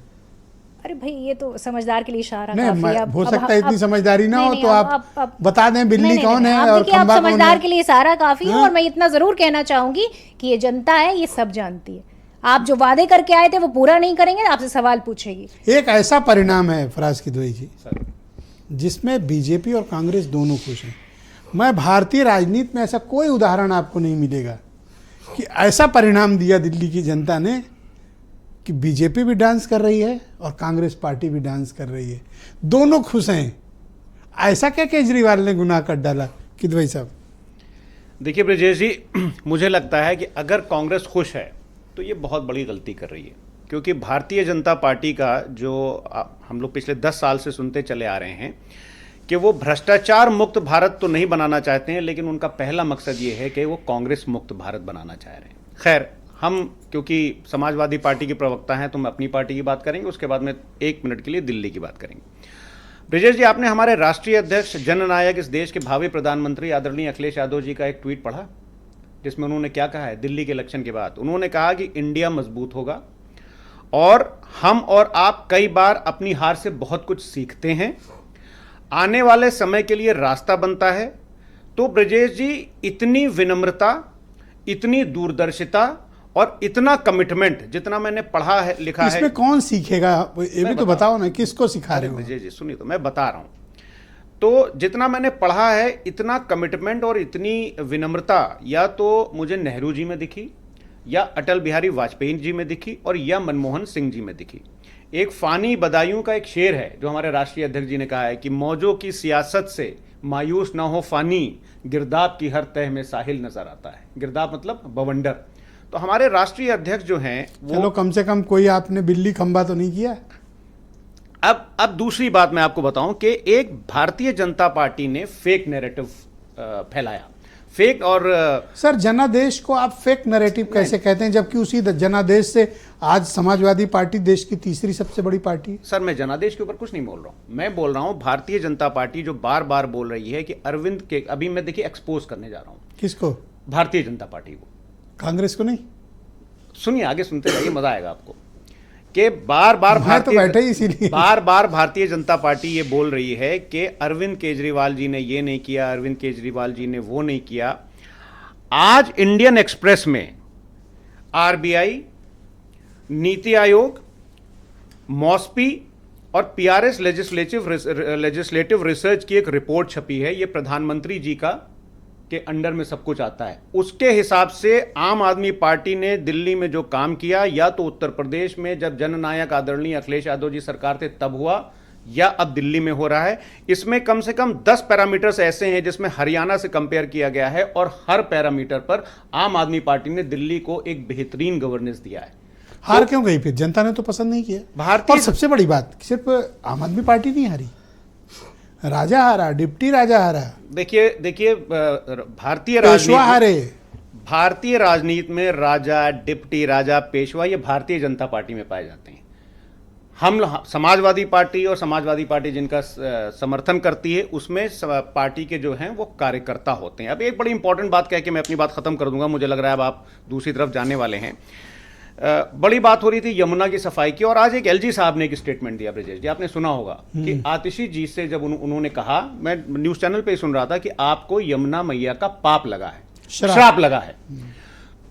अरे भाई, ये तो समझदार के लिए इशारा नहीं, काफी है। हो सकता है इतनी समझदारी ना हो, तो आप बता दें बिल्ली नहीं, कौन नहीं, है आप और देखिए, आप खंबा कौन समझदार है। के लिए इशारा काफी है। हाँ? और मैं इतना जरूर कहना चाहूंगी कि ये जनता है, ये सब जानती है। आप जो वादे करके आए थे वो पूरा नहीं करेंगे, आपसे सवाल पूछेगी। एक ऐसा परिणाम है फराज किदवई जी जिसमें बीजेपी और कांग्रेस दोनों खुश हैं। मैं भारतीय राजनीति में ऐसा कोई उदाहरण आपको नहीं मिलेगा कि ऐसा परिणाम दिया दिल्ली की जनता ने कि बीजेपी भी डांस कर रही है और कांग्रेस पार्टी भी डांस कर रही है, दोनों खुश हैं। ऐसा क्या केजरीवाल ने गुनाह कर डाला किदवई साहब? देखिए ब्रजेश जी, मुझे लगता है कि अगर कांग्रेस खुश है तो ये बहुत बड़ी गलती कर रही है, क्योंकि भारतीय जनता पार्टी का जो हम लोग पिछले 10 साल से सुनते चले आ रहे हैं कि वो भ्रष्टाचार मुक्त भारत तो नहीं बनाना चाहते हैं, लेकिन उनका पहला मकसद ये है कि वो कांग्रेस मुक्त भारत बनाना चाह रहे हैं। खैर, हम क्योंकि समाजवादी पार्टी के प्रवक्ता हैं तो हम अपनी पार्टी की बात करेंगे, उसके बाद में 1 मिनट के लिए दिल्ली की बात करेंगे। ब्रिजेश जी, आपने हमारे राष्ट्रीय अध्यक्ष, जननायक, इस देश के भावी प्रधानमंत्री आदरणीय अखिलेश यादव जी का एक ट्वीट पढ़ा, जिसमें उन्होंने क्या कहा है दिल्ली के इलेक्शन के बाद? उन्होंने कहा कि इंडिया मजबूत होगा और हम और आप कई बार अपनी हार से बहुत कुछ सीखते हैं, आने वाले समय के लिए रास्ता बनता है। तो ब्रजेश जी, इतनी विनम्रता, इतनी दूरदर्शिता और इतना कमिटमेंट जितना मैंने पढ़ा है, लिखा है, इसमें कौन सीखेगा? ये भी तो बताओ ना, किसको सिखा रहे हो? ब्रजेश जी सुनिए तो मैं बता रहा हूं। तो जितना मैंने पढ़ा है, इतना कमिटमेंट और इतनी विनम्रता या तो मुझे नेहरू जी में दिखी, या अटल बिहारी वाजपेयी जी में दिखी, और या मनमोहन सिंह जी में दिखी। एक फानी बदायूं का एक शेर है जो हमारे राष्ट्रीय अध्यक्ष जी ने कहा है कि मौजों की सियासत से मायूस ना हो फानी, गिरदाब की हर तह में साहिल नजर आता है। गिरदाब मतलब बवंडर। तो हमारे राष्ट्रीय अध्यक्ष जो हैं वो, चलो कम से कम कोई आपने बिल्ली खंबा तो नहीं किया। अब दूसरी बात मैं आपको बताऊं कि एक भारतीय जनता पार्टी ने फेक नैरेटिव फैलाया, फेक। और सर, जनादेश को आप फेक नैरेटिव कैसे कहते हैं, जबकि उसी जनादेश से आज समाजवादी पार्टी देश की तीसरी सबसे बड़ी पार्टी है? सर, मैं जनादेश के ऊपर कुछ नहीं बोल रहा हूं, मैं बोल रहा हूं भारतीय जनता पार्टी जो बार बार बोल रही है कि अरविंद के, अभी मैं देखिए एक्सपोज करने जा रहा हूं। किसको? भारतीय जनता पार्टी को। कांग्रेस को नहीं? सुनिए, आगे सुनते जाइए, मजा आएगा आपको। कि बार बार भारतीय जनता पार्टी ये बोल रही है कि अरविंद केजरीवाल जी ने ये नहीं किया, अरविंद केजरीवाल जी ने वो नहीं किया। आज इंडियन एक्सप्रेस में आरबीआई, नीति आयोग, मॉस्पी और पीआरएस लेजिस्लेटिव रिसर्च की एक रिपोर्ट छपी है। ये प्रधानमंत्री जी का के अंडर में सब कुछ आता है। उसके हिसाब से आम आदमी पार्टी ने दिल्ली में जो काम किया, या तो उत्तर प्रदेश में जब जननायक आदरणीय अखिलेश यादव जी सरकार थे तब हुआ, या अब दिल्ली में हो रहा है। इसमें कम से कम 10 पैरामीटर्स ऐसे हैं जिसमें हरियाणा से कंपेयर किया गया है, और हर पैरामीटर पर आम आदमी पार्टी ने दिल्ली को एक बेहतरीन गवर्नेंस दिया है। हार क्यों गई फिर? जनता ने तो पसंद नहीं किया। भारतीय, और सबसे बड़ी बात, सिर्फ आम आदमी पार्टी नहीं हारी, राजा हारा, डिप्टी राजा हारा। देखिए भारतीय राजनीति में राजा, डिप्टी राजा, पेशवा, ये भारतीय जनता पार्टी में पाए जाते हैं। हम समाजवादी पार्टी और समाजवादी पार्टी जिनका समर्थन करती है, उसमें पार्टी के जो हैं वो कार्यकर्ता होते हैं। अब एक बड़ी इंपॉर्टेंट बात कह के मैं अपनी बात खत्म कर दूंगा, मुझे लग रहा है अब आप दूसरी तरफ जाने वाले हैं। बड़ी बात हो रही थी यमुना की सफाई की, और आज एक एलजी साहब ने एक स्टेटमेंट दिया ब्रजेश जी, आपने सुना होगा कि आतिशी जी से जब उन्होंने कहा, मैं न्यूज चैनल पे सुन रहा था कि आपको यमुना मैया का पाप लगा है, श्राप लगा है।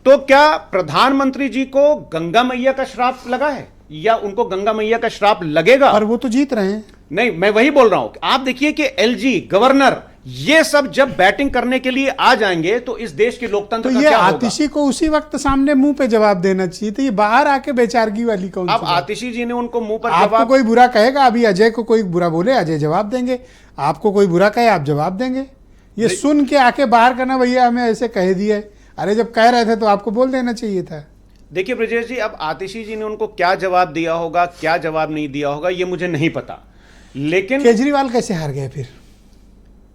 तो क्या प्रधानमंत्री जी को गंगा मैया का श्राप लगा है, या उनको गंगा मैया का श्राप लगेगा? पर वो तो जीत रहे हैं। नहीं, मैं वही बोल रहा हूं। आप देखिए कि एलजी, गवर्नर, ये सब जब बैटिंग करने के लिए आ जाएंगे तो इस देश के लोकतंत्र तो का ये क्या आतिशी को उसी वक्त सामने मुंह पे जवाब देना चाहिए, तो ये बाहर आके बेचारगी वाली कौन सी अब बात? आतिशी जी ने उनको मुंह पर आपको कोई बुरा कहेगा, अभी अजय को कोई बुरा बोले, अजय जवाब देंगे। आपको कोई बुरा कहे, आप जवाब देंगे। ये सुन के आके बाहर करना, भैया हमें ऐसे कह दिया है, अरे जब कह रहे थे तो आपको बोल देना चाहिए था। देखिए ब्रजेश जी, अब आतिशी जी ने उनको क्या जवाब दिया होगा, क्या जवाब नहीं दिया होगा, ये मुझे नहीं पता। लेकिन केजरीवाल कैसे हार गए फिर?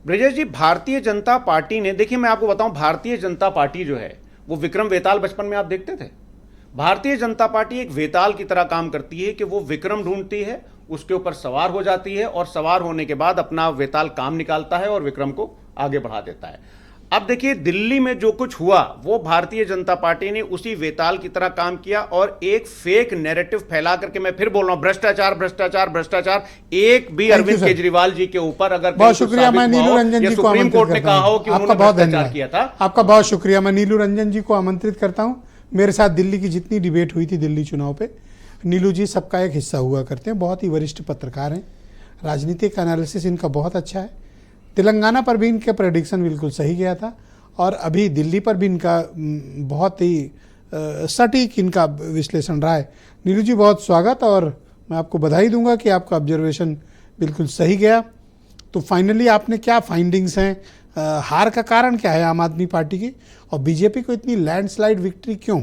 ब्रजेश जी, भारतीय जनता पार्टी ने, देखिए मैं आपको बताऊं, भारतीय जनता पार्टी जो है वो विक्रम वेताल बचपन में आप देखते थे। भारतीय जनता पार्टी एक वेताल की तरह काम करती है कि वो विक्रम ढूंढती है, उसके ऊपर सवार हो जाती है, और सवार होने के बाद अपना वेताल काम निकालता है और विक्रम को आगे बढ़ा देता है। अब देखिए दिल्ली में जो कुछ हुआ वो भारतीय जनता पार्टी ने उसी वेताल की तरह काम किया, और एक फेक नैरेटिव फैला करके, मैं फिर बोल रहा हूं, भ्रष्टाचार भ्रष्टाचार भ्रष्टाचार। एक भी अरविंद केजरीवाल जी के ऊपर अगर बहुत शुक्रिया, मैं नीलू रंजन जी को सुप्रीम कोर्ट ने कहा हो कि उन्होंने भ्रष्टाचार किया था। आपका बहुत शुक्रिया, मैं नीलू रंजन जी को आमंत्रित करता हूं। मेरे साथ दिल्ली की जितनी डिबेट हुई थी दिल्ली चुनाव पे, नीलू जी सबका एक हिस्सा हुआ करते हैं, बहुत ही वरिष्ठ पत्रकार हैं, राजनीतिक एनालिसिस इनका बहुत अच्छा है। तेलंगाना पर भी इनके प्रेडिक्शन बिल्कुल सही गया था, और अभी दिल्ली पर भी इनका बहुत ही सटीक इनका विश्लेषण रहा है। नीलू जी बहुत स्वागत, और मैं आपको बधाई दूंगा कि आपका ऑब्जर्वेशन बिल्कुल सही गया। तो फाइनली आपने क्या फाइंडिंग्स हैं, हार का कारण क्या है आम आदमी पार्टी की, और बीजेपी को इतनी लैंडस्लाइड विक्ट्री क्यों?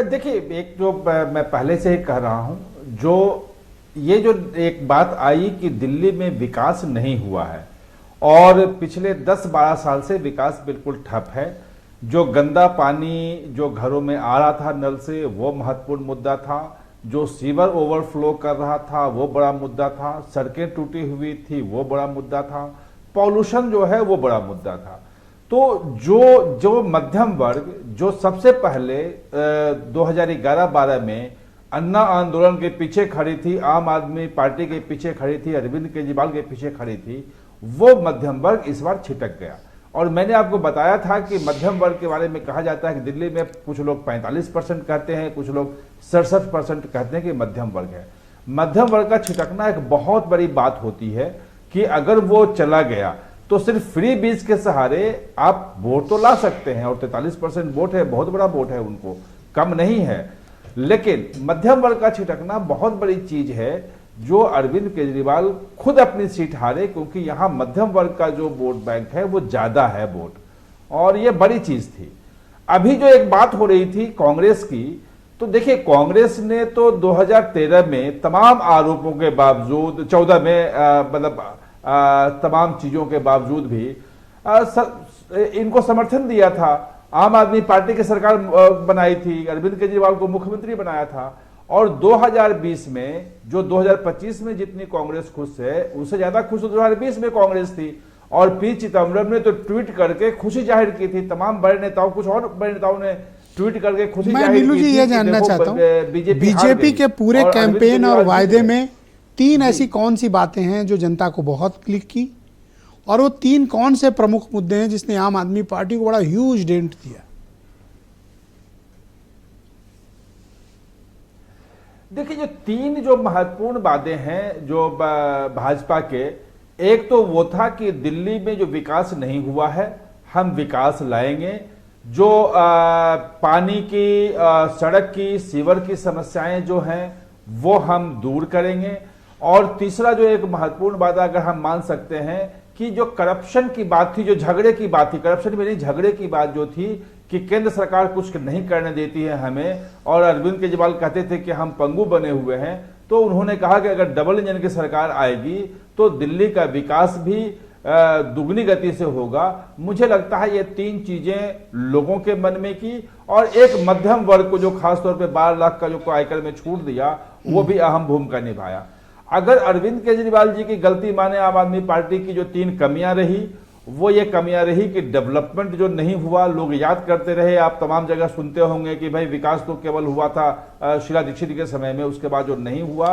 देखिए, एक जो मैं पहले से ही कह रहा हूं, जो ये जो एक बात आई कि दिल्ली में विकास नहीं हुआ है, और पिछले 10-12 साल से विकास बिल्कुल ठप है। जो गंदा पानी जो घरों में आ रहा था नल से वो महत्वपूर्ण मुद्दा था, जो सीवर ओवरफ्लो कर रहा था वो बड़ा मुद्दा था, सड़कें टूटी हुई थी वो बड़ा मुद्दा था, पॉल्यूशन जो है वो बड़ा मुद्दा था। तो जो मध्यम वर्ग जो सबसे पहले 2011-12 में अन्ना आंदोलन के पीछे खड़ी थी, आम आदमी पार्टी के पीछे खड़ी थी, अरविंद केजरीवाल के पीछे खड़ी थी, वो मध्यम वर्ग इस बार छिटक गया। और मैंने आपको बताया था कि मध्यम वर्ग के बारे में कहा जाता है कि दिल्ली में कुछ लोग 45% कहते हैं, कुछ लोग 67% कहते हैं कि मध्यम वर्ग है। मध्यम वर्ग का छिटकना एक बहुत बड़ी बात होती है कि अगर वो चला गया तो सिर्फ फ्री बीज के सहारे आप वोट तो ला सकते हैं, और 43% वोट है, बहुत बड़ा वोट है, उनको कम नहीं है। लेकिन मध्यम वर्ग का छिटकना बहुत बड़ी चीज है, जो अरविंद केजरीवाल खुद अपनी सीट हारे, क्योंकि यहां मध्यम वर्ग का जो वोट बैंक है वो ज्यादा है वोट, और ये बड़ी चीज थी। अभी जो एक बात हो रही थी कांग्रेस की, तो देखिए कांग्रेस ने तो 2013 में तमाम आरोपों के बावजूद, 14 में मतलब तमाम चीजों के बावजूद भी इनको समर्थन दिया था। आम आदमी पार्टी की सरकार बनाई थी, अरविंद केजरीवाल को मुख्यमंत्री बनाया था, और 2020 में जो 2025 में जितनी कांग्रेस खुश है उससे ज्यादा खुश तो 2020 में कांग्रेस थी। और पी चिदम्बरम ने तो ट्वीट करके खुशी जाहिर की थी, तमाम बड़े नेताओं, कुछ और बड़े नेताओं ने ट्वीट करके खुशी जाहिर की थी। मैं नीलू जी ये जानना चाहता हूं, बीजेपी के पूरे कैंपेन और वायदे में 3 ऐसी कौन सी बातें हैं जो जनता को बहुत क्लिक की, और वो 3 कौन से प्रमुख मुद्दे हैं जिसने आम आदमी पार्टी को बड़ा ह्यूज डेंट दिया? देखिए जो 3 जो महत्वपूर्ण बातें हैं जो भाजपा के, एक तो वो था कि दिल्ली में जो विकास नहीं हुआ है हम विकास लाएंगे, जो पानी की, सड़क की, सीवर की समस्याएं जो हैं वो हम दूर करेंगे। और तीसरा जो एक महत्वपूर्ण बात अगर हम मान सकते हैं कि जो करप्शन की बात थी, जो झगड़े की बात थी, करप्शन में नहीं झगड़े की बात जो थी कि केंद्र सरकार कुछ नहीं करने देती है हमें, और अरविंद केजरीवाल कहते थे कि हम पंगु बने हुए हैं, तो उन्होंने कहा कि अगर डबल इंजन की सरकार आएगी तो दिल्ली का विकास भी दुगनी गति से होगा। मुझे लगता है ये 3 चीजें लोगों के मन में की, और एक मध्यम वर्ग को जो खासतौर पे 12 लाख का जो आयकर में छूट दिया वो भी अहम भूमिका निभाया। अगर अरविंद केजरीवाल जी की गलती माने आम आदमी पार्टी की जो 3 कमियां रही, वो ये कमियां रही कि डेवलपमेंट जो नहीं हुआ, लोग याद करते रहे, आप तमाम जगह सुनते होंगे कि भाई विकास तो केवल हुआ था शीला दीक्षित के समय में, उसके बाद जो नहीं हुआ।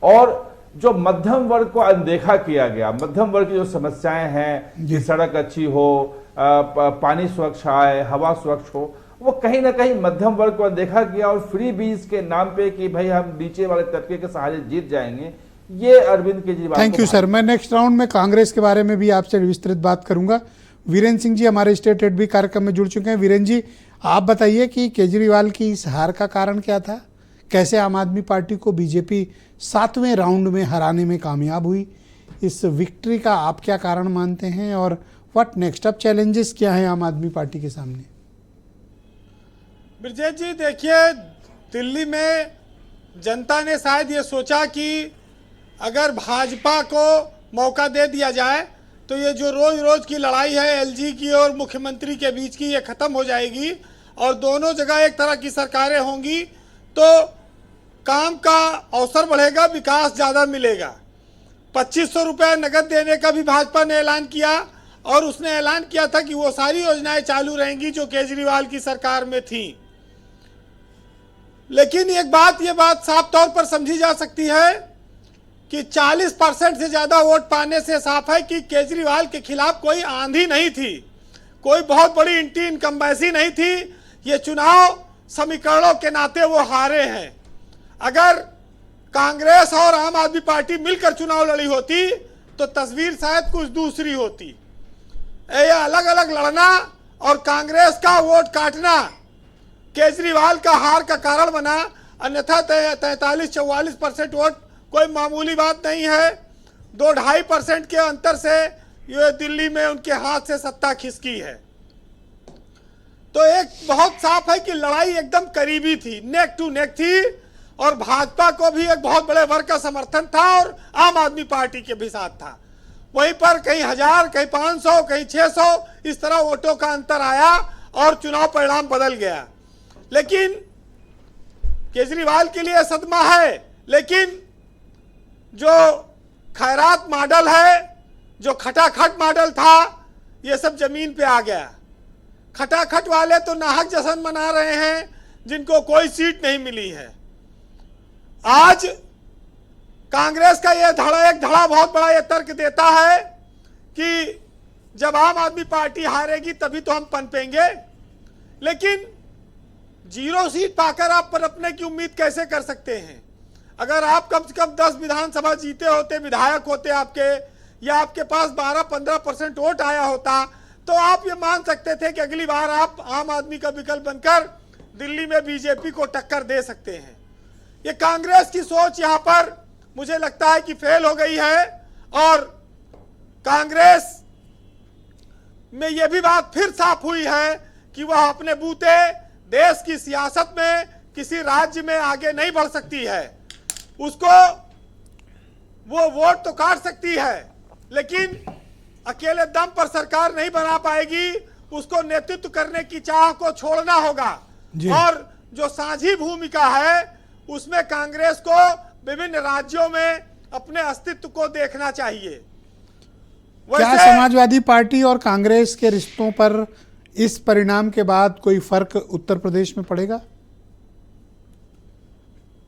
और जो मध्यम वर्ग को अनदेखा किया गया, मध्यम वर्ग की जो समस्याएं हैं कि सड़क अच्छी हो, पानी स्वच्छ आए, हवा स्वच्छ हो, वो कहीं ना कहीं मध्यम वर्ग को अनदेखा किया। और फ्री बीज के नाम पे कि भाई हम नीचे वाले तबके के सहारे जीत जाएंगे, ये Arvind Kejriwal. Thank you sir. मैं नेक्स्ट राउंड में कांग्रेस के बारे में भी आपसे विस्तृत बात करूंगा। वीरेंद्र सिंह जी हमारे स्टेट हेड भी कार्यक्रम में जुड़ चुके हैं। वीरेंद्र जी, आप बताइए कि केजरीवाल की इस हार का कारण क्या था? कैसे आम आदमी पार्टी को बीजेपी 7वें राउंड में हराने में कामयाब हुई? इस विक्ट्री का आप क्या कारण मानते हैं, और व्हाट नेक्स्ट? अब चैलेंजेस क्या हैं आम आदमी पार्टी के सामने? ब्रजेश जी देखिए, दिल्ली में जनता ने शायद ये सोचा कि अगर भाजपा को मौका दे दिया जाए तो ये जो रोज रोज की लड़ाई है एलजी की और मुख्यमंत्री के बीच की, ये खत्म हो जाएगी और दोनों जगह एक तरह की सरकारें होंगी, तो काम का अवसर बढ़ेगा, विकास ज़्यादा मिलेगा। 2500 रुपये नकद देने का भी भाजपा ने ऐलान किया, और उसने ऐलान किया था कि वो सारी योजनाएं चालू रहेंगी जो केजरीवाल की सरकार में थी। लेकिन एक बात, ये बात साफ तौर पर समझी जा सकती है कि 40% से ज़्यादा वोट पाने से साफ है कि केजरीवाल के खिलाफ कोई आंधी नहीं थी, कोई बहुत बड़ी एंटी इनकम्बेंसी नहीं थी। ये चुनाव समीकरणों के नाते वो हारे हैं। अगर कांग्रेस और आम आदमी पार्टी मिलकर चुनाव लड़ी होती तो तस्वीर शायद कुछ दूसरी होती। ये अलग अलग लड़ना और कांग्रेस का वोट काटना केजरीवाल का हार का कारण बना, अन्यथा 43-44% वोट कोई मामूली बात नहीं है। 2-2.5% के अंतर से ये दिल्ली में उनके हाथ से सत्ता खिसकी है। तो एक बहुत साफ है कि लड़ाई एकदम करीबी थी, नेक टू नेक थी, और भाजपा को भी एक बहुत बड़े वर्ग का समर्थन था और आम आदमी पार्टी के भी साथ था। वहीं पर कहीं 1000, कहीं 500, कहीं 600 इस तरह वोटों का अंतर आया और चुनाव परिणाम बदल गया। लेकिन केजरीवाल के लिए सदमा है, लेकिन जो खैरात मॉडल है, जो खटाखट मॉडल था, ये सब जमीन पे आ गया। खटाखट वाले तो नाहक जश्न मना रहे हैं जिनको कोई सीट नहीं मिली है। आज कांग्रेस का ये एक धड़ा बहुत बड़ा ये तर्क देता है कि जब आम आदमी पार्टी हारेगी तभी तो हम पनपेंगे, लेकिन 0 सीट पाकर आप पनपने की उम्मीद कैसे कर सकते हैं? अगर आप कम से कम 10 विधानसभा जीते होते, विधायक होते आपके, या आपके पास 12-15% वोट आया होता, तो आप ये मान सकते थे कि अगली बार आप आम आदमी का विकल्प बनकर दिल्ली में बीजेपी को टक्कर दे सकते हैं। ये कांग्रेस की सोच यहाँ पर मुझे लगता है कि फेल हो गई है, और कांग्रेस में ये भी बात फिर साफ हुई है कि वह अपने बूते देश की सियासत में किसी राज्य में आगे नहीं बढ़ सकती है। उसको वो वोट तो काट सकती है, लेकिन अकेले दम पर सरकार नहीं बना पाएगी। उसको नेतृत्व करने की चाह को छोड़ना होगा, और जो साझी भूमिका है उसमें कांग्रेस को विभिन्न राज्यों में अपने अस्तित्व को देखना चाहिए। क्या समाजवादी पार्टी और कांग्रेस के रिश्तों पर इस परिणाम के बाद कोई फर्क उत्तर प्रदेश में पड़ेगा?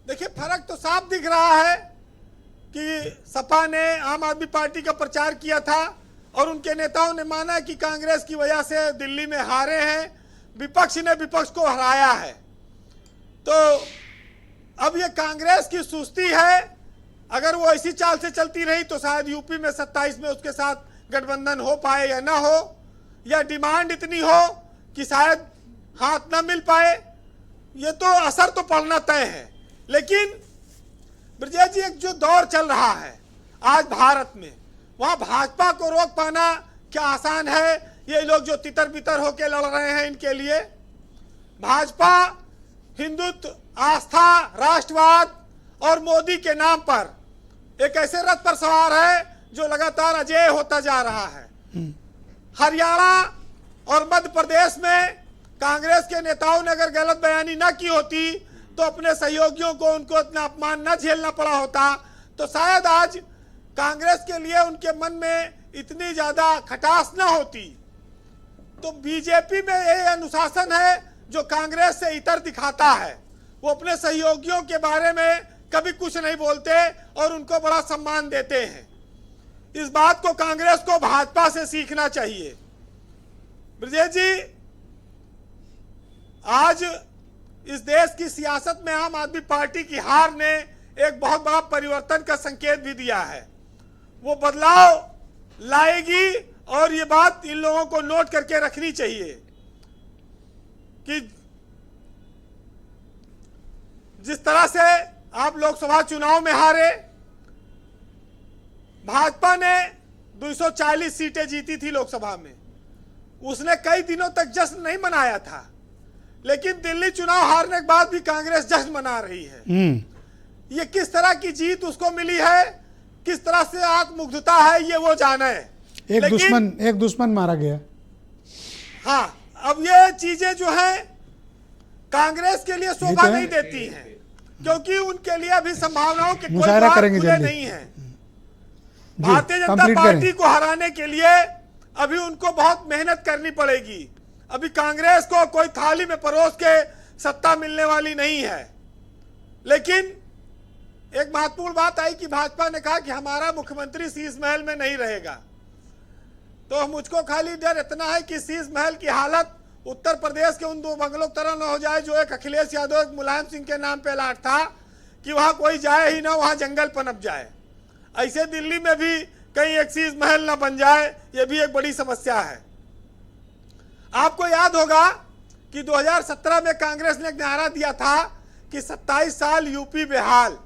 देखिए, फर्क तो साफ दिख रहा है कि सपा ने आम आदमी पार्टी का प्रचार किया था और उनके नेताओं ने माना कि कांग्रेस की वजह से दिल्ली में हारे हैं, विपक्ष ने विपक्ष को हराया है। तो अब ये कांग्रेस की सुस्ती है। अगर वो इसी चाल से चलती रही तो शायद यूपी में 27 में उसके साथ गठबंधन हो पाए या ना हो, या डिमांड इतनी हो कि शायद हाथ ना मिल पाए। ये तो असर तो पड़ना तय है। लेकिन ब्रजेश जी, एक जो दौर चल रहा है आज भारत में, वहां भाजपा को रोक पाना क्या आसान है? ये लोग जो तितर बितर होके लड़ रहे हैं, इनके लिए भाजपा हिंदुत्व, आस्था, राष्ट्रवाद और मोदी के नाम पर एक ऐसे रथ पर सवार है जो लगातार अजेय होता जा रहा है। हरियाणा और मध्य प्रदेश में कांग्रेस के नेताओं ने अगर गलत बयानी ना की होती तो अपने सहयोगियों को उनको इतना अपमान न झेलना पड़ा होता, तो शायद आज कांग्रेस के लिए उनके मन में इतनी ज्यादा खटास न होती। तो बीजेपी में ये अनुशासन है जो कांग्रेस से इतर दिखाता है। वो अपने सहयोगियों के बारे में कभी कुछ नहीं बोलते और उनको बड़ा सम्मान देते हैं। इस बात को कांग्रेस को भाजपा से सीखना चाहिए। ब्रजेश जी, आज इस देश की सियासत में आम आदमी पार्टी की हार ने एक बहुत बड़ा परिवर्तन का संकेत भी दिया है। वो बदलाव लाएगी और ये बात इन लोगों को नोट करके रखनी चाहिए कि जिस तरह से आप लोकसभा चुनाव में हारे, भाजपा ने 240 सीटें जीती थी लोकसभा में, उसने कई दिनों तक जश्न नहीं मनाया था, लेकिन दिल्ली चुनाव हारने के बाद भी कांग्रेस जश्न मना रही है। ये किस तरह की जीत उसको मिली है, किस तरह से आत्ममुग्धता है, ये वो जाने। एक दुश्मन मारा गया। हाँ, अब ये चीजें जो हैं कांग्रेस के लिए शोभा नहीं देती हैं, क्योंकि उनके लिए अभी संभावनाओं के कोई द्वार खुले नहीं है। भारतीय जनता पार्टी को हराने के लिए अभी उनको बहुत मेहनत करनी पड़ेगी। अभी कांग्रेस को कोई थाली में परोस के सत्ता मिलने वाली नहीं है। लेकिन एक महत्वपूर्ण बात आई कि भाजपा ने कहा कि हमारा मुख्यमंत्री शीश महल में नहीं रहेगा। तो मुझको खाली डर इतना है कि शीश महल की हालत उत्तर प्रदेश के उन 2 बंगलों की तरह न हो जाए जो एक अखिलेश यादव, एक मुलायम सिंह के नाम पे अलाट था कि वहां कोई जाए ही ना, वहां जंगल पनप जाए। ऐसे दिल्ली में भी कहीं एक शीश महल ना बन जाए, ये भी एक बड़ी समस्या है। आपको याद होगा कि 2017 में कांग्रेस ने एक नारा दिया था कि 27 साल यूपी बेहाल।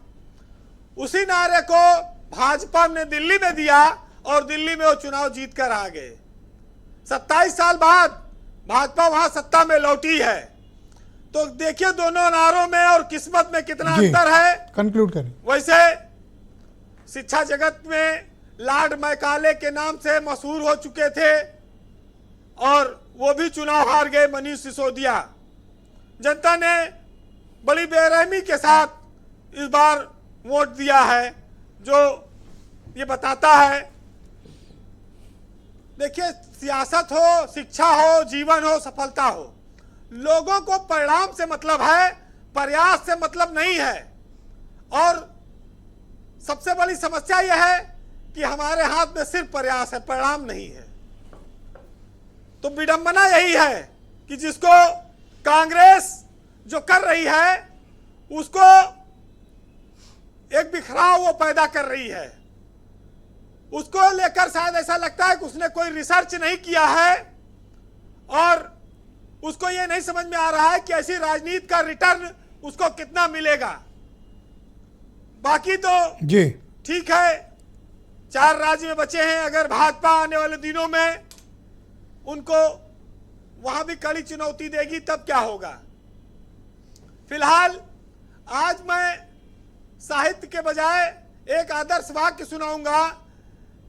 उसी नारे को भाजपा ने दिल्ली में दिया और दिल्ली में वो चुनाव जीतकर आ गए। 27 साल बाद भाजपा वहां सत्ता में लौटी है। तो देखिए दोनों नारों में और किस्मत में कितना अंतर है। कंक्लूड करें। वैसे शिक्षा जगत में लॉर्ड मैकाले के नाम से मशहूर हो चुके थे और वो भी चुनाव हार गए, मनीष सिसोदिया। जनता ने बड़ी बेरहमी के साथ इस बार वोट दिया है, जो ये बताता है। देखिए, सियासत हो, शिक्षा हो, जीवन हो, सफलता हो, लोगों को परिणाम से मतलब है, प्रयास से मतलब नहीं है। और सबसे बड़ी समस्या यह है कि हमारे हाथ में सिर्फ प्रयास है, परिणाम नहीं है। तो विडंबना यही है कि जिसको कांग्रेस जो कर रही है उसको एक बिखराव वो पैदा कर रही है। उसको लेकर शायद ऐसा लगता है कि उसने कोई रिसर्च नहीं किया है और उसको ये नहीं समझ में आ रहा है कि ऐसी राजनीति का रिटर्न उसको कितना मिलेगा। बाकी तो जी ठीक है, 4 राज्य में बचे हैं। अगर भाजपा आने वाले दिनों में उनको वहां भी कड़ी चुनौती देगी तब क्या होगा। फिलहाल आज मैं साहित्य के बजाय एक आदर्श वाक्य सुनाऊंगा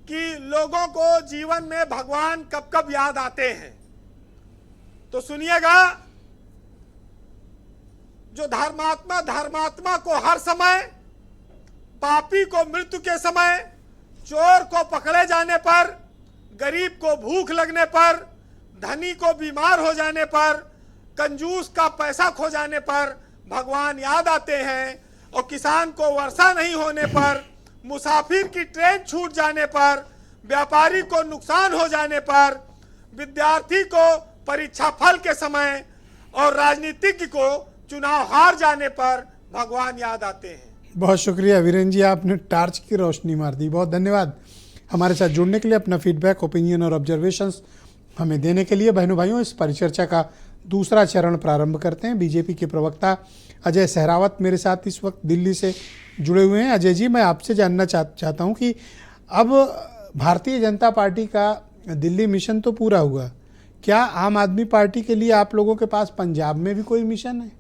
कि लोगों को जीवन में भगवान कब कब याद आते हैं। तो सुनिएगा, जो धर्मात्मा को हर समय, पापी को मृत्यु के समय, चोर को पकड़े जाने पर, गरीब को भूख लगने पर, धनी को बीमार हो जाने पर, कंजूस का पैसा खो जाने पर भगवान याद आते हैं। और किसान को वर्षा नहीं होने पर, मुसाफिर की ट्रेन छूट जाने पर, व्यापारी को नुकसान हो जाने पर, विद्यार्थी को परीक्षा फल के समय और राजनीतिज्ञ को चुनाव हार जाने पर भगवान याद आते हैं। बहुत शुक्रिया वीरेंद्र जी, आपने टार्च की रोशनी मार दी। बहुत धन्यवाद हमारे साथ जुड़ने के लिए, अपना फीडबैक, ओपिनियन और ऑब्जर्वेशंस हमें देने के लिए। बहनों भाइयों, इस परिचर्चा का दूसरा चरण प्रारंभ करते हैं। बीजेपी के प्रवक्ता अजय सहरावत मेरे साथ इस वक्त दिल्ली से जुड़े हुए हैं। अजय जी, मैं आपसे जानना चाहता हूं कि अब भारतीय जनता पार्टी का दिल्ली मिशन तो पूरा हुआ, क्या आम आदमी पार्टी के लिए आप लोगों के पास पंजाब में भी कोई मिशन है?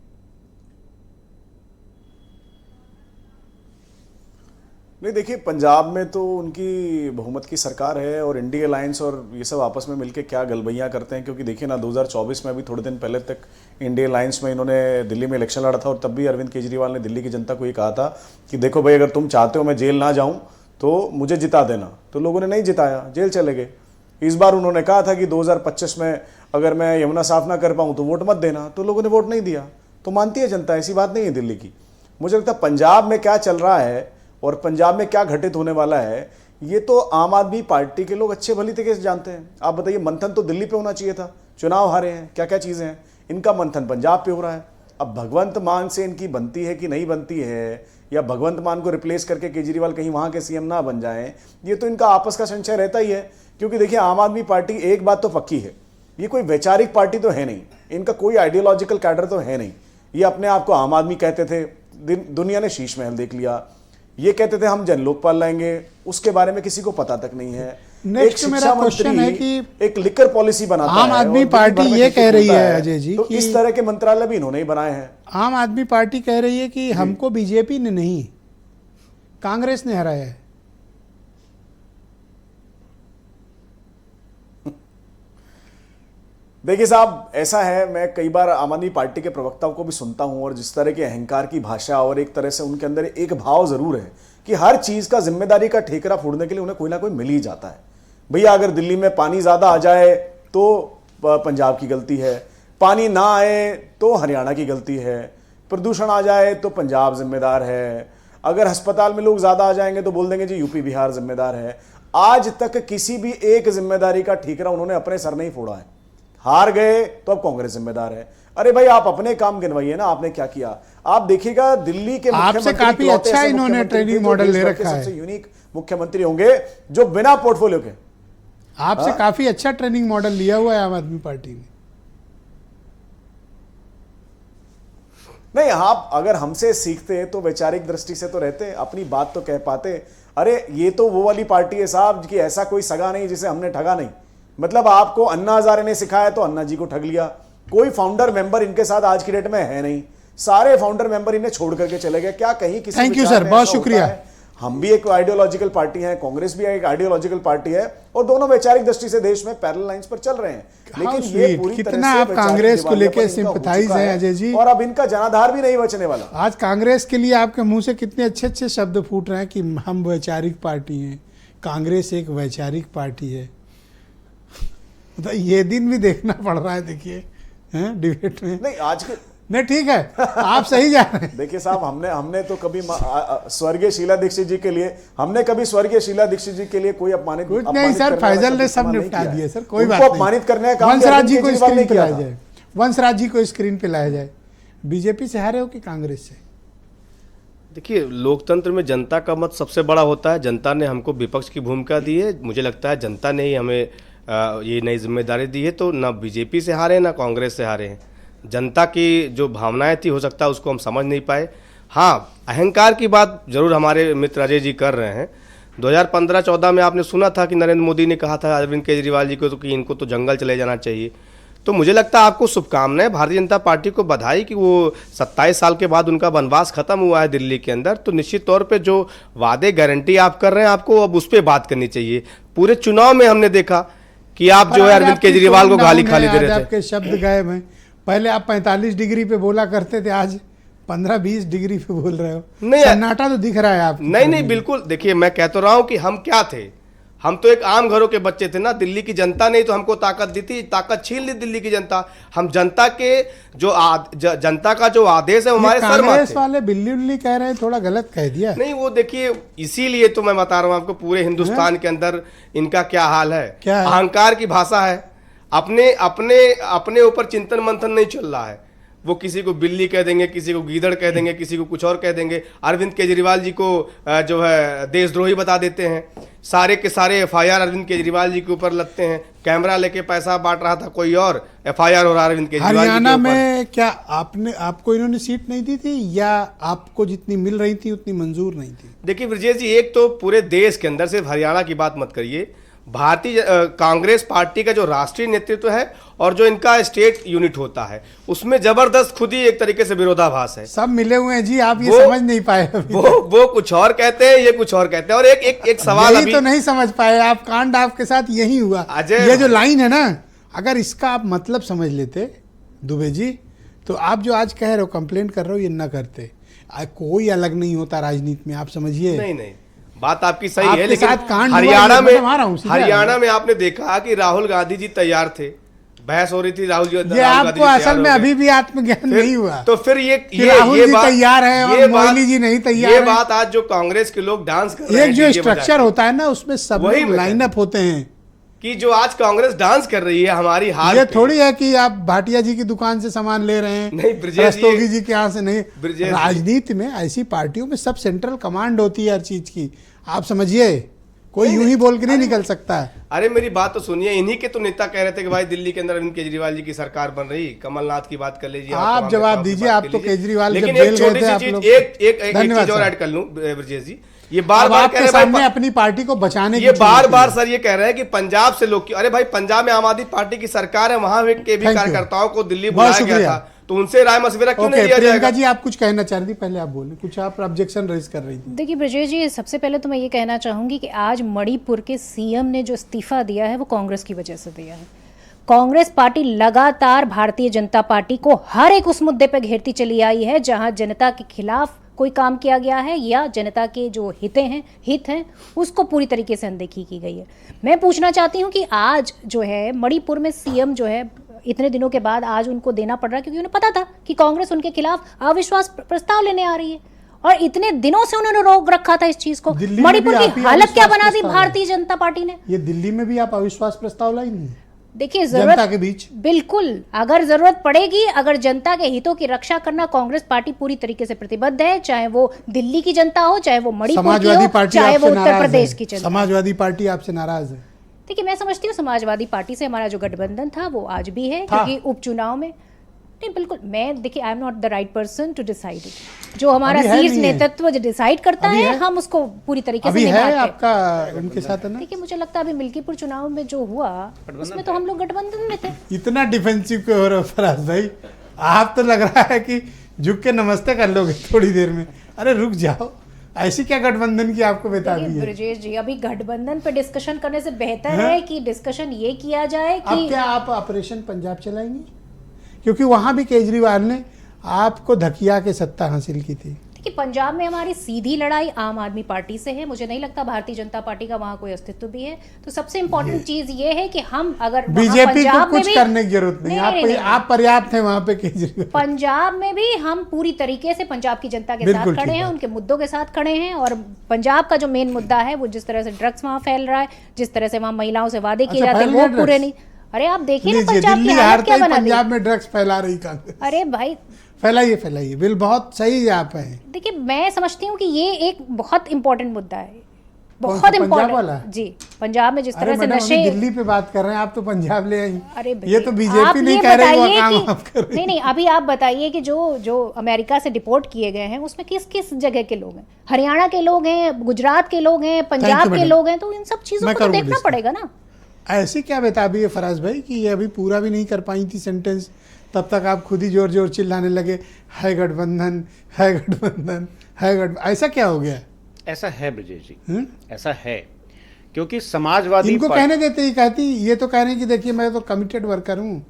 नहीं, देखिए, पंजाब में तो उनकी बहुमत की सरकार है और इंडिया अलायंस और ये सब आपस में मिलके क्या गलबैयाँ करते हैं। क्योंकि देखिए ना, 2024 में भी थोड़े दिन पहले तक इंडिया अलायंस में इन्होंने दिल्ली में इलेक्शन लड़ा था और तब भी अरविंद केजरीवाल ने दिल्ली की जनता को ये कहा था कि देखो भाई, अगर तुम चाहते हो मैं जेल ना जाऊँ तो मुझे जिता देना। तो लोगों ने नहीं जिताया, जेल चले गए। इस बार उन्होंने कहा था कि 2025 में अगर मैं यमुना साफ ना कर पाऊँ तो वोट मत देना, तो लोगों ने वोट नहीं दिया। तो मानती है जनता, ऐसी बात नहीं है दिल्ली की। मुझे लगता है पंजाब में क्या चल रहा है और पंजाब में क्या घटित होने वाला है, ये तो आम आदमी पार्टी के लोग अच्छे भली तरीके से जानते हैं। आप बताइए, मंथन तो दिल्ली पे होना चाहिए था, चुनाव हारे हैं, क्या क्या चीज़ें हैं, इनका मंथन पंजाब पे हो रहा है। अब भगवंत मान से इनकी बनती है कि नहीं बनती है, या भगवंत मान को रिप्लेस करके केजरीवाल कहीं वहाँ के सीएम ना बन जाएं, ये तो इनका आपस का संशय रहता ही है। क्योंकि देखिए, आम आदमी पार्टी, एक बात तो पक्की है, ये कोई वैचारिक पार्टी तो है नहीं, इनका कोई आइडियोलॉजिकल कैडर तो है नहीं। ये अपने आप को आम आदमी कहते थे, दुनिया ने शीश महल देख लिया। ये कहते थे हम जन लोकपाल लाएंगे, उसके बारे में किसी को पता तक नहीं है। एक शिक्षा मंत्री है कि एक लिकर पॉलिसी बनाता है। आम आदमी पार्टी ये कह रही है अजय जी, तो इस तरह के मंत्रालय भी इन्होंने ही बनाए हैं। आम आदमी पार्टी कह रही है कि हमको बीजेपी ने नहीं, कांग्रेस ने हराया है। देखिए साहब, ऐसा है, मैं कई बार आम आदमी पार्टी के प्रवक्ताओं को भी सुनता हूं और जिस तरह के अहंकार की भाषा और एक तरह से उनके अंदर एक भाव जरूर है कि हर चीज का जिम्मेदारी का ठेकरा फोड़ने के लिए उन्हें कोई ना कोई मिल ही जाता है। भैया, अगर दिल्ली में पानी ज्यादा आ जाए तो पंजाब की गलती है, पानी ना आए तो हरियाणा की गलती है, प्रदूषण आ जाए तो पंजाब जिम्मेदार है, अगर अस्पताल में लोग ज्यादा आ जाएंगे तो बोल देंगे जी यूपी बिहार जिम्मेदार है। आज तक किसी भी एक जिम्मेदारी का ठेकरा उन्होंने अपने सर नहीं फोड़ा है। हार गए तो अब कांग्रेस जिम्मेदार है। अरे भाई, आप अपने काम गिनवाइए ना, आपने क्या किया। आप देखिएगा, दिल्ली के आपसे काफी अच्छा इन्होंने ट्रेनिंग मॉडल ले रखा है। सबसे यूनिक मुख्यमंत्री होंगे जो बिना पोर्टफोलियो के। आपसे काफी अच्छा ट्रेनिंग मॉडल लिया हुआ है आम आदमी पार्टी ने। नहीं, आप अगर हमसे सीखते तो वैचारिक दृष्टि से तो रहते, अपनी बात तो कह पाते। अरे ये तो वो वाली पार्टी है साहब कि ऐसा कोई सगा नहीं जिसे हमने ठगा नहीं। मतलब आपको अन्ना हजारे ने सिखाया तो अन्ना जी को ठग लिया। कोई फाउंडर मेंबर इनके साथ आज की डेट में है नहीं, सारे फाउंडर मेंबर इन्हें छोड़ करके चले गए। क्या कहीं किसी थैंक यू सर, बहुत शुक्रिया। हम भी एक आइडियोलॉजिकल पार्टी है, कांग्रेस भी एक आइडियोलॉजिकल पार्टी है, और दोनों वैचारिक दृष्टि से देश में पैरेलल लाइंस पर चल रहे हैं। लेकिन ये पूरी तरह कितना से आप वैचारिक कांग्रेस को दिवालियापन लेके इनका हो सिंपथाइज चुका हैं है, अजय जी, और अब इनका जनाधार भी नहीं बचने वाला। आज कांग्रेस के लिए आपके मुंह से कितने अच्छे अच्छे शब्द फूट रहे हैं कि हम वैचारिक पार्टी हैं, कांग्रेस एक वैचारिक पार्टी है। तो ये दिन भी देखना पड़ रहा है, देखिए हैं डिबेट में। नहीं आज के नहीं ठीक है, आप सही जा रहे हैं। देखिए साहब, हमने तो कभी स्वर्गीय शीला दीक्षित जी के लिए कोई अपमानित कुछ नहीं सर, फैजल ने सब निपटा दिए सर, कोई बात नहीं। अपमानित करने का वंशराज जी को स्क्रीन पे लाया जाए, वंशराज जी को स्क्रीन पे लाया जाए। बीजेपी से हारे हो कि कांग्रेस से? देखिए, लोकतंत्र में जनता का मत सबसे बड़ा होता है। जनता ने हमको विपक्ष की भूमिका दी है, मुझे लगता है जनता ने ही हमें ये नई जिम्मेदारी दी है। तो ना बीजेपी से हारे ना कांग्रेस से हारे हैं। जनता की जो भावनाएं थी, हो सकता है उसको हम समझ नहीं पाए। हाँ, अहंकार की बात जरूर हमारे मित्र अजय जी कर रहे हैं। 2015-14 में आपने सुना था कि नरेंद्र मोदी ने कहा था अरविंद केजरीवाल जी को तो कि इनको तो जंगल चले जाना चाहिए। तो मुझे लगता है आपको शुभकामनाएं, भारतीय जनता पार्टी को बधाई कि वो 27 साल के बाद उनका वनवास खत्म हुआ है दिल्ली के अंदर। तो निश्चित तौर पे जो वादे गारंटी आप कर रहे हैं, आपको अब उस पर बात करनी चाहिए। पूरे चुनाव में हमने देखा कि आप जो है अरविंद केजरीवाल को गाली खाली दे रहे थे। आपके शब्द गायब हैं। पहले आप 45 डिग्री पे बोला करते थे, आज 15-20 डिग्री पे बोल रहे हो। नहीं, सन्नाटा तो दिख रहा है आप। नहीं बिल्कुल। देखिए, मैं कहता रहा हूं कि हम क्या थे, हम तो एक आम घरों के बच्चे थे ना। दिल्ली की जनता ने तो हमको ताकत दी थी, ताकत छीन ली दिल्ली की जनता। हम जनता के जो जनता का जो आदेश है हमारे सर माथे। कांग्रेस वाले बिल्ली उल्ली कह रहे हैं, थोड़ा गलत कह दिया। नहीं, वो देखिए, इसीलिए तो मैं बता रहा हूं आपको, पूरे हिंदुस्तान के अंदर इनका क्या हाल है। अहंकार की भाषा है। अपने ऊपर चिंतन मंथन नहीं चल रहा है। वो किसी को बिल्ली कह देंगे, किसी को गीदड़ कह देंगे, किसी को कुछ और कह देंगे। अरविंद केजरीवाल जी को जो है देशद्रोही बता देते हैं। सारे के सारे FIR अरविंद केजरीवाल जी के ऊपर लगते हैं। कैमरा लेके पैसा बांट रहा था कोई और, FIR हो रहा अरविंद केजरीवाल जी के ऊपर। हरियाणा में क्या आपको इन्होंने सीट नहीं दी थी, या आपको जितनी मिल रही थी उतनी मंजूर नहीं थी? देखिए ब्रजेश जी, एक तो पूरे देश के अंदर सिर्फ हरियाणा की बात मत करिए। भारतीय कांग्रेस पार्टी का जो राष्ट्रीय नेतृत्व है और जो इनका स्टेट यूनिट होता है, उसमें जबरदस्त खुद ही एक तरीके से विरोधाभास है। सब मिले हुए हैं जी, आप ये समझ नहीं पाए अभी। वो कुछ और कहते हैं, ये कुछ और कहते हैं। और एक सवाल अभी तो नहीं समझ पाए आप। कांड आपके साथ यही हुआ। ये जो लाइन है ना, अगर इसका आप मतलब समझ लेते दुबे जी, तो आप जो आज कह रहे हो, कंप्लेंट कर रहे हो, ये न करते। कोई अलग नहीं होता राजनीति में, आप समझिए। नहीं, बात आपकी सही है, लेकिन हरियाणा में आपने देखा कि राहुल गांधी जी तैयार थे, बहस हो रही थी राहुल जी। ये आपको असल में अभी भी आत्मज्ञान नहीं हुआ। तो फिर ये राहुल जी तैयार है और मोदी जी नहीं तैयार। ये बात आज जो कांग्रेस के लोग डांस कर रहे हैं, एक जो स्ट्रक्चर होता है ना, उसमें सब लोग लाइनअप होते हैं कि जो आज कांग्रेस डांस कर रही है हमारी हार। ये थोड़ी है कि आप भाटिया जी की दुकान से सामान ले रहे हैं, नहीं रस्तोगी जी के यहाँ से नहीं। राजनीति में ऐसी पार्टियों में सब सेंट्रल कमांड होती है हर चीज की, आप समझिए। कोई यूं ही बोल के नहीं निकल सकता है। अरे मेरी बात तो सुनिए, इन्हीं के तो नेता कह रहे थे कि भाई दिल्ली के अंदर अरविंद केजरीवाल जी की सरकार बन रही। कमलनाथ की बात कर लीजिए, आप जवाब दीजिए। आप तो केजरीवाल लेकिन एक छोटी सी चीज, एक चीज और ऐड कर लूं ब्रजेश जी, ये बार कह रहे सामने अपनी पार्टी को बचाने की, ये बार सर ये कह रहे हैं कि पंजाब से लोग, अरे भाई पंजाब में आम आदमी पार्टी की सरकार है, वहां के भी कार्यकर्ताओं को दिल्ली बुलाया गया था, तो उनसे राय मशविरा क्यों नहीं लिया जाएगा? प्रियंका जी, आप कुछ कहना चाह रही थी, पहले आप बोले, कुछ आप ऑब्जेक्शन रेज कर रही थी। देखिए ब्रजेश जी, सबसे पहले तो मैं ये कहना चाहूंगी कि आज मणिपुर के CM ने जो इस्तीफा दिया है वो कांग्रेस की वजह से दिया है। कांग्रेस पार्टी लगातार भारतीय जनता पार्टी को हर एक उस मुद्दे पर घेरती चली आई है जहां जनता के खिलाफ कोई काम किया गया है या जनता के जो हित हैं उसको पूरी तरीके से अनदेखी की गई है। मैं पूछना चाहती हूं कि आज जो है मणिपुर में CM जो है इतने दिनों के बाद आज उनको देना पड़ रहा है, क्योंकि उन्हें पता था कि कांग्रेस उनके खिलाफ अविश्वास प्रस्ताव लेने आ रही है और इतने दिनों से उन्होंने रोक रखा था इस चीज को। मणिपुर की हालत क्या बना दी भारतीय जनता पार्टी ने। ये दिल्ली में भी आप अविश्वास प्रस्ताव लाई नहीं? देखिए, जनता के बीच बिल्कुल, अगर जरूरत पड़ेगी, अगर जनता के हितों की रक्षा करना, कांग्रेस पार्टी पूरी तरीके से प्रतिबद्ध है। चाहे वो दिल्ली की जनता हो, चाहे वो मणिपुर की हो, चाहे वो उत्तर प्रदेश की जनता। समाजवादी पार्टी आपसे नाराज है? देखिए, मैं समझती हूँ समाजवादी पार्टी से हमारा जो गठबंधन था वो आज भी है, क्योंकि उपचुनाव में नहीं, बिल्कुल। मैं देखिए, I am not the right person to decide it. जो हमारा शीर्ष नेतृत्व जो डिसाइड करता है, हम उसको पूरी तरीके से निभाते हैं। आपका उनके साथ है ना? देखिए, मुझे लगता है अभी मिल्कीपुर चुनाव में जो हुआ उसमें तो हम लोग गठबंधन में थे। इतना डिफेंसिव क्यों हो रहा है फराज भाई? आप तो लग रहा है कि झुक के नमस्ते कर लोगे थोड़ी देर में। अरे रुक जाओ, ऐसी क्या गठबंधन की आपको बेताबी देखिए है? ब्रजेश जी, अभी गठबंधन पे डिस्कशन करने से बेहतर है कि डिस्कशन ये किया जाए अब कि क्या आप ऑपरेशन पंजाब चलाएंगे? क्योंकि वहां भी केजरीवाल ने आपको धकिया के सत्ता हासिल की थी। देखिए पंजाब में हमारी सीधी लड़ाई आम आदमी पार्टी से है। मुझे नहीं लगता भारतीय जनता पार्टी का वहाँ कोई अस्तित्व भी है। तो सबसे इम्पोर्टेंट चीज ये है कि हम अगर वहाँ बीजेपी को पंजाब में कुछ भी करने की जरूरत नहीं, नहीं, आप पर्याप्त हैं वहां पे केजरीवाल। पंजाब में भी हम पूरी तरीके से पंजाब की जनता के बिल्कुल साथ खड़े ठीक हैं, बात। उनके मुद्दों के साथ खड़े हैं। और पंजाब का जो मेन मुद्दा है वो जिस तरह से ड्रग्स वहाँ फैल रहा है, जिस तरह से वहाँ महिलाओं से वादे किए अच्छा, जाते हैं फैल वो गया पूरे ड्रग्स? नहीं। अरे आप देखिए ना लीजिए, पंजाब की दिल्ली हालत हारते क्या ही बना दी। पंजाब में ड्रग्स फैला रही कांग्रेस। अरे भाई फैलाइए फैलाइए, बिल बहुत सही आप हैं। देखिए मैं समझती हूँ कि ये एक बहुत इंपॉर्टेंट मुद्दा है, कौन सा, बहुत पंजाब वाला? इम्पोर्टेंट जी। पंजाब में जिस अरे तरह से मैडम, नशे, अभी दिल्ली पे बात कर रहे हैं, आप तो पंजाब ले आई। अरे ये तो आप बीजेपी नहीं ये कह रही, वो बताइए काम कि- आप कर रही। नहीं, अभी आप बताइए कि जो अमेरिका से डिपोर्ट किए गए हैं उसमें किस किस जगह के लोग हैं? हरियाणा के लोग हैं, गुजरात के लोग हैं, पंजाब के मैडम। लोग हैं। तो इन सब चीजों मैं को तो करूंगा देखना डिस्कस। पड़ेगा ना। ऐसी क्या बेताबी है फराज भाई कि ये अभी पूरा भी नहीं कर पाई थी सेंटेंस, तब तक आप खुद ही जोर जोर चिल्लाने लगे, है गठबंधन, है गठबंधन, है गठबंधन। ऐसा क्या हो गया? ऐसा है ब्रजेश जी, हम्म? ऐसा है क्योंकि समाजवादी इनको कहने देते ही कहती, ये तो कह रही कि देखिए मैं तो कमिटेड वर्कर हूँ।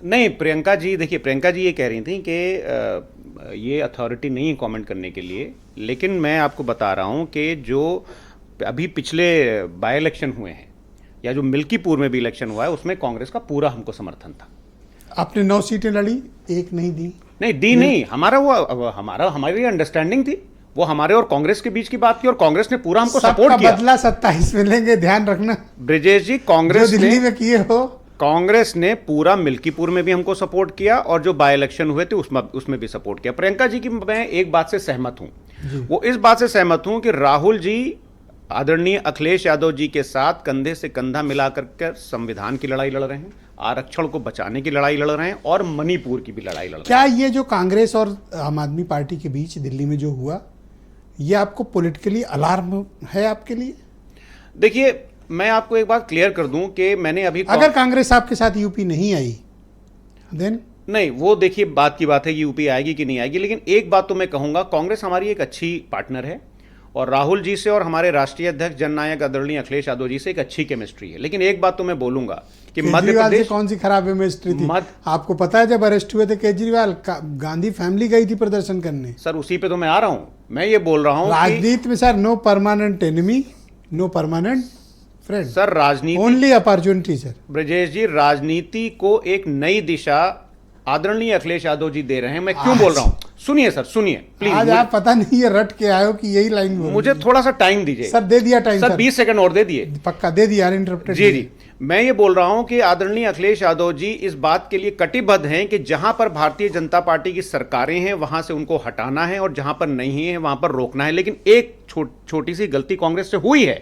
नहीं, प्रियंका जी, देखिए प्रियंका जी ये कह रही थी कि ये अथॉरिटी नहीं है कमेंट करने के लिए, लेकिन मैं आपको बता रहा हूँ कि जो अभी पिछले बाई इलेक्शन हुए हैं या जो मिल्कीपुर में भी इलेक्शन हुआ है उसमें कांग्रेस का पूरा हमको समर्थन था। आपने 9 सीटें लड़ी, एक नहीं दी। नहीं दी नहीं, हमारी अंडरस्टैंडिंग थी, वो हमारे और कांग्रेस के बीच की बात थी और कांग्रेस ने पूरा हमको सपोर्ट सबका किया। बदला 27 में लेंगे, ध्यान रखना। ब्रजेश जी, जो कांग्रेस दिल्ली ने में किए हो, कांग्रेस ने पूरा मिल्कीपुर में भी हमको सपोर्ट किया और जो बाय इलेक्शन हुए थे उसमें भी सपोर्ट किया। प्रियंका जी की मैं एक बात से सहमत हूं, वो इस बात से सहमत हूं कि राहुल जी आदरणीय अखिलेश यादव जी के साथ कंधे से कंधा मिलाकर कर संविधान की लड़ाई लड़ रहे हैं, आरक्षण को बचाने की लड़ाई लड़ रहे हैं और मणिपुर की भी लड़ाई लड़ रहे हैं। क्या ये जो कांग्रेस और आम आदमी पार्टी के बीच दिल्ली में जो हुआ, ये आपको पॉलिटिकली अलार्म है आपके लिए? देखिए मैं आपको एक बात क्लियर कर दूं कि मैंने अभी अगर कांग्रेस आपके साथ यूपी नहीं आई देन? नहीं, वो देखिए बात की बात है कि यूपी आएगी कि नहीं आएगी, लेकिन एक बात तो मैं कहूंगा, कांग्रेस हमारी एक अच्छी पार्टनर है और राहुल जी से और हमारे राष्ट्रीय अध्यक्ष जननायक आदरणीय अखिलेश यादव जी से एक अच्छी केमिस्ट्री है। लेकिन एक बात तो मैं बोलूंगा कि मध्य केजरीवाल से प्रदेश, कौन सी खराब केमिस्ट्री थी? आपको पता है जब अरेस्ट हुए थे केजरीवाल, गांधी फैमिली गई थी प्रदर्शन करने। सर उसी पे तो मैं आ रहा हूं, मैं ये बोल रहा हूं राजनीति में sir no permanent enemy, no permanent friend, sir राजनीति only opportunity. Sir Brajesh ji, राजनीति को एक नई दिशा आदरणीय अखिलेश यादव जी दे रहे हैं। मैं क्यों बोल रहा हूं, सुनिए सर, सुनिए प्लीज। आज आप पता नहीं ये रट के आए हो कि यही लाइन बोल मुझे थोड़ा सा टाइम दीजिए सर। दे दिया टाइम सर, 20 सेकंड और दे दिए। पक्का दे दिया, इंटरप्टेड। जी जी, मैं ये बोल रहा हूं कि आदरणीय अखिलेश यादव जी इस बात के लिए कटिबद्ध हैं कि जहां पर भारतीय जनता पार्टी की सरकारें हैं वहां से उनको हटाना है और जहां पर नहीं है वहां पर रोकना है। लेकिन एक छोटी सी गलती कांग्रेस से हुई है,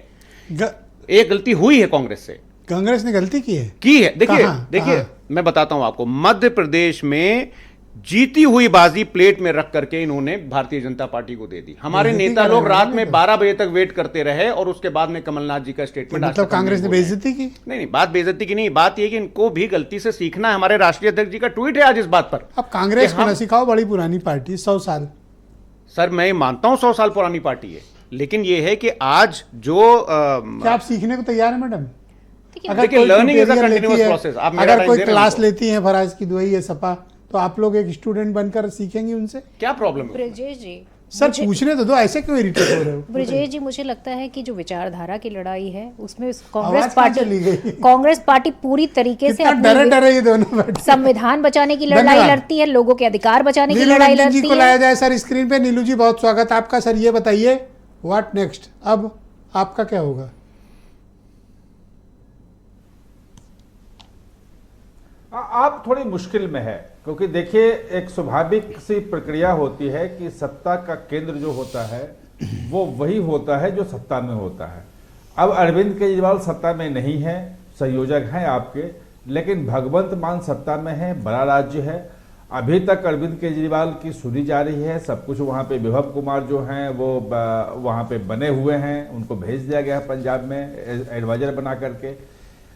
एक गलती हुई है कांग्रेस से। कांग्रेस ने गलती की है? देखिए मैं बताता हूं आपको, मध्य प्रदेश में जीती हुई बाजी प्लेट में रख करके इन्होंने भारतीय जनता पार्टी को दे दी। हमारे नेता लोग रात में 12 बजे तक वेट करते रहे और उसके बाद में कमलनाथ जी का स्टेटमेंट। मतलब कांग्रेस ने बेइज्जती की? नहीं, बात बेइज्जती की नहीं, बात यह कि इनको भी गलती से सीखना है। हमारे राष्ट्रीय अध्यक्ष जी का ट्वीट है आज इस बात पर। अब कांग्रेस को न सिखाओ, बड़ी पुरानी पार्टी, 100 साल। सर मैं मानता हूं 100 साल पुरानी पार्टी है, लेकिन यह है कि आज जो क्या आप सीखने को तैयार है मैडम? देखिए learning is a continuous process. अगर कोई क्लास लेती है फराज की दुआई है सपा, तो आप लोग एक स्टूडेंट बनकर सीखेंगे उनसे? क्या प्रॉब्लम है? ब्रजेश जी सर पूछने तो दो, ऐसे क्यों इरिटेट हो रहे हो? ब्रजेश जी, मुझे लगता है कि जो विचारधारा की लड़ाई है उसमें आवाज कहाँ चली गई? कांग्रेस पार्टी पूरी तरीके से डरे ये दोनों बैठे। संविधान बचाने की लड़ाई लड़ती है, लोगों के अधिकार बचाने की लड़ाई लड़ती है। जी को लाया जाए सर स्क्रीन पे। नीलू जी बहुत स्वागत आपका। सर ये बताइए व्हाट नेक्स्ट, अब आपका क्या होगा? आप थोड़ी मुश्किल में है, क्योंकि देखिए एक स्वाभाविक सी प्रक्रिया होती है कि सत्ता का केंद्र जो होता है वो वही होता है जो सत्ता में होता है। अब अरविंद केजरीवाल सत्ता में नहीं है, संयोजक हैं आपके, लेकिन भगवंत मान सत्ता में है, बड़ा राज्य है। अभी तक अरविंद केजरीवाल की सुनी जा रही है, सब कुछ वहाँ पे विभव कुमार जो हैं वो वहाँ पे बने हुए हैं, उनको भेज दिया गया है पंजाब में एडवाइजर बना करके।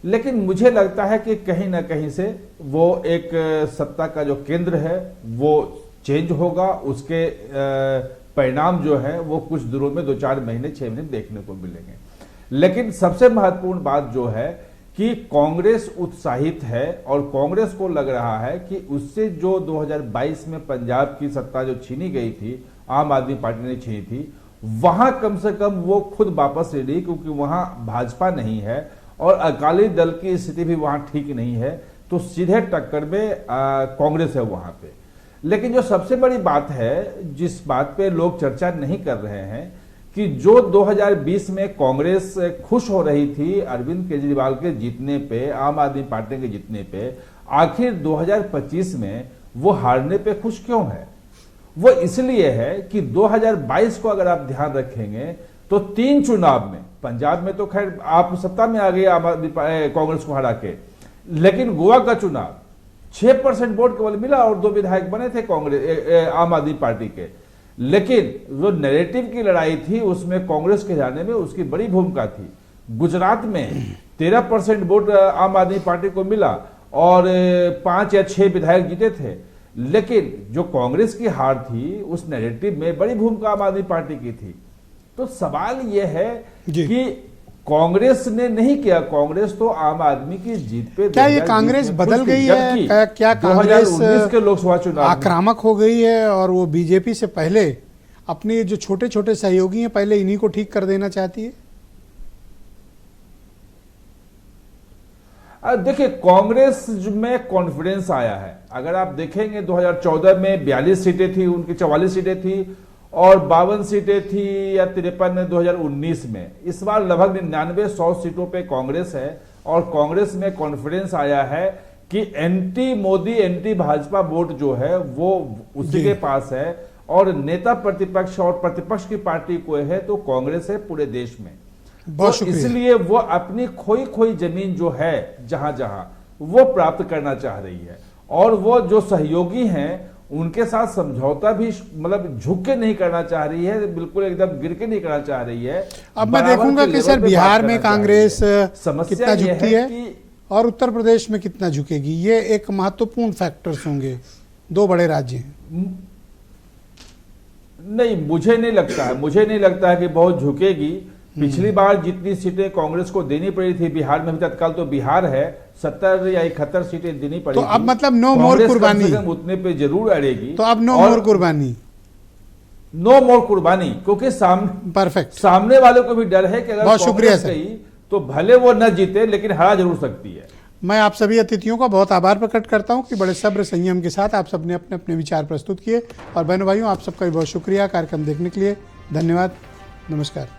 लेकिन मुझे लगता है कि कहीं ना कहीं से वो एक सत्ता का जो केंद्र है वो चेंज होगा, उसके परिणाम जो है वो कुछ दिनों में 2-4 महीने 6 महीने देखने को मिलेंगे। लेकिन सबसे महत्वपूर्ण बात जो है कि कांग्रेस उत्साहित है और कांग्रेस को लग रहा है कि उससे जो 2022 में पंजाब की सत्ता जो छीनी गई थी, आम आदमी पार्टी ने छीनी थी, वहां कम से कम वो खुद वापस ले ली, क्योंकि वहां भाजपा नहीं है और अकाली दल की स्थिति भी वहां ठीक नहीं है, तो सीधे टक्कर में कांग्रेस है वहां पे। लेकिन जो सबसे बड़ी बात है, जिस बात पे लोग चर्चा नहीं कर रहे हैं, कि जो 2020 में कांग्रेस खुश हो रही थी अरविंद केजरीवाल के जीतने पे, आम आदमी पार्टी के जीतने पे, आखिर 2025 में वो हारने पे खुश क्यों है? वो इसलिए है कि 2022 को अगर आप ध्यान रखेंगे तो 3 चुनाव में, पंजाब में तो खैर आप सत्ता में आ गए आम आदमी कांग्रेस को हरा के, लेकिन गोवा का चुनाव 6% वोट केवल मिला और 2 विधायक बने थे कांग्रेस आम आदमी पार्टी के। लेकिन जो नैरेटिव की लड़ाई थी उसमें कांग्रेस के जाने में उसकी बड़ी भूमिका थी। गुजरात में 13% वोट आम आदमी पार्टी को मिला और 5 या 6 विधायक जीते थे, लेकिन जो कांग्रेस की हार थी उस नैरेटिव में बड़ी भूमिका आम आदमी पार्टी की थी। तो सवाल यह है कि कांग्रेस ने नहीं किया, कांग्रेस तो आम आदमी की जीत पे, क्या ये कांग्रेस बदल गई है? क्या कांग्रेस 2019 के लोकसभा चुनाव आक्रामक हो गई है और वो बीजेपी से पहले अपने जो छोटे छोटे सहयोगी हैं पहले इन्हीं को ठीक कर देना चाहती है? देखिए, कांग्रेस में कॉन्फिडेंस आया है। अगर आप देखेंगे 2014 में 42 सीटें थी, उनकी 44 सीटें थी और 52 सीटें थी या 53 2019 में। इस बार लगभग 99-100 सीटों पे कांग्रेस है और कांग्रेस में कॉन्फिडेंस आया है कि anti Modi anti Bhajpa vote जो है वो उसी के पास है और नेता प्रतिपक्ष और प्रतिपक्ष की पार्टी को है तो कांग्रेस है पूरे देश में। तो इसलिए वो अपनी खोई जमीन जो है जहां जहां वो प्राप्त करना चाह रही है और वो जो सहयोगी हैं उनके साथ समझौता भी मतलब झुक के नहीं करना चाह रही है, बिल्कुल एकदम गिर के नहीं करना चाह रही है। अब मैं देखूंगा कि सर बिहार में कांग्रेस कितना झुकती है और उत्तर प्रदेश में कितना झुकेगी। ये एक महत्वपूर्ण फैक्टर्स होंगे, 2 बड़े राज्य हैं। नहीं, मुझे नहीं लगता है कि बहुत झुकेगी। पिछली बार जितनी सीटें कांग्रेस को देनी पड़ी थी बिहार में, भी तत्काल तो बिहार है 70 या 71 सीटें देनी पड़ी, तो अब मतलब नो मोर कुर्बानी, उतने पे जरूर अड़ेगी। तो अब नो मोर कुर्बानी, क्योंकि सामने वाले को भी डर है कि अगर बहुत शुक्रिया गई तो भले वो न जीते लेकिन हरा जरूर सकती है। मैं आप सभी अतिथियों का बहुत आभार प्रकट करता हूं कि बड़े सब्र संयम के साथ आप सबने अपने अपने विचार प्रस्तुत किए और बहनों भाइयों आप सबका भी बहुत शुक्रिया कार्यक्रम देखने के लिए। धन्यवाद, नमस्कार।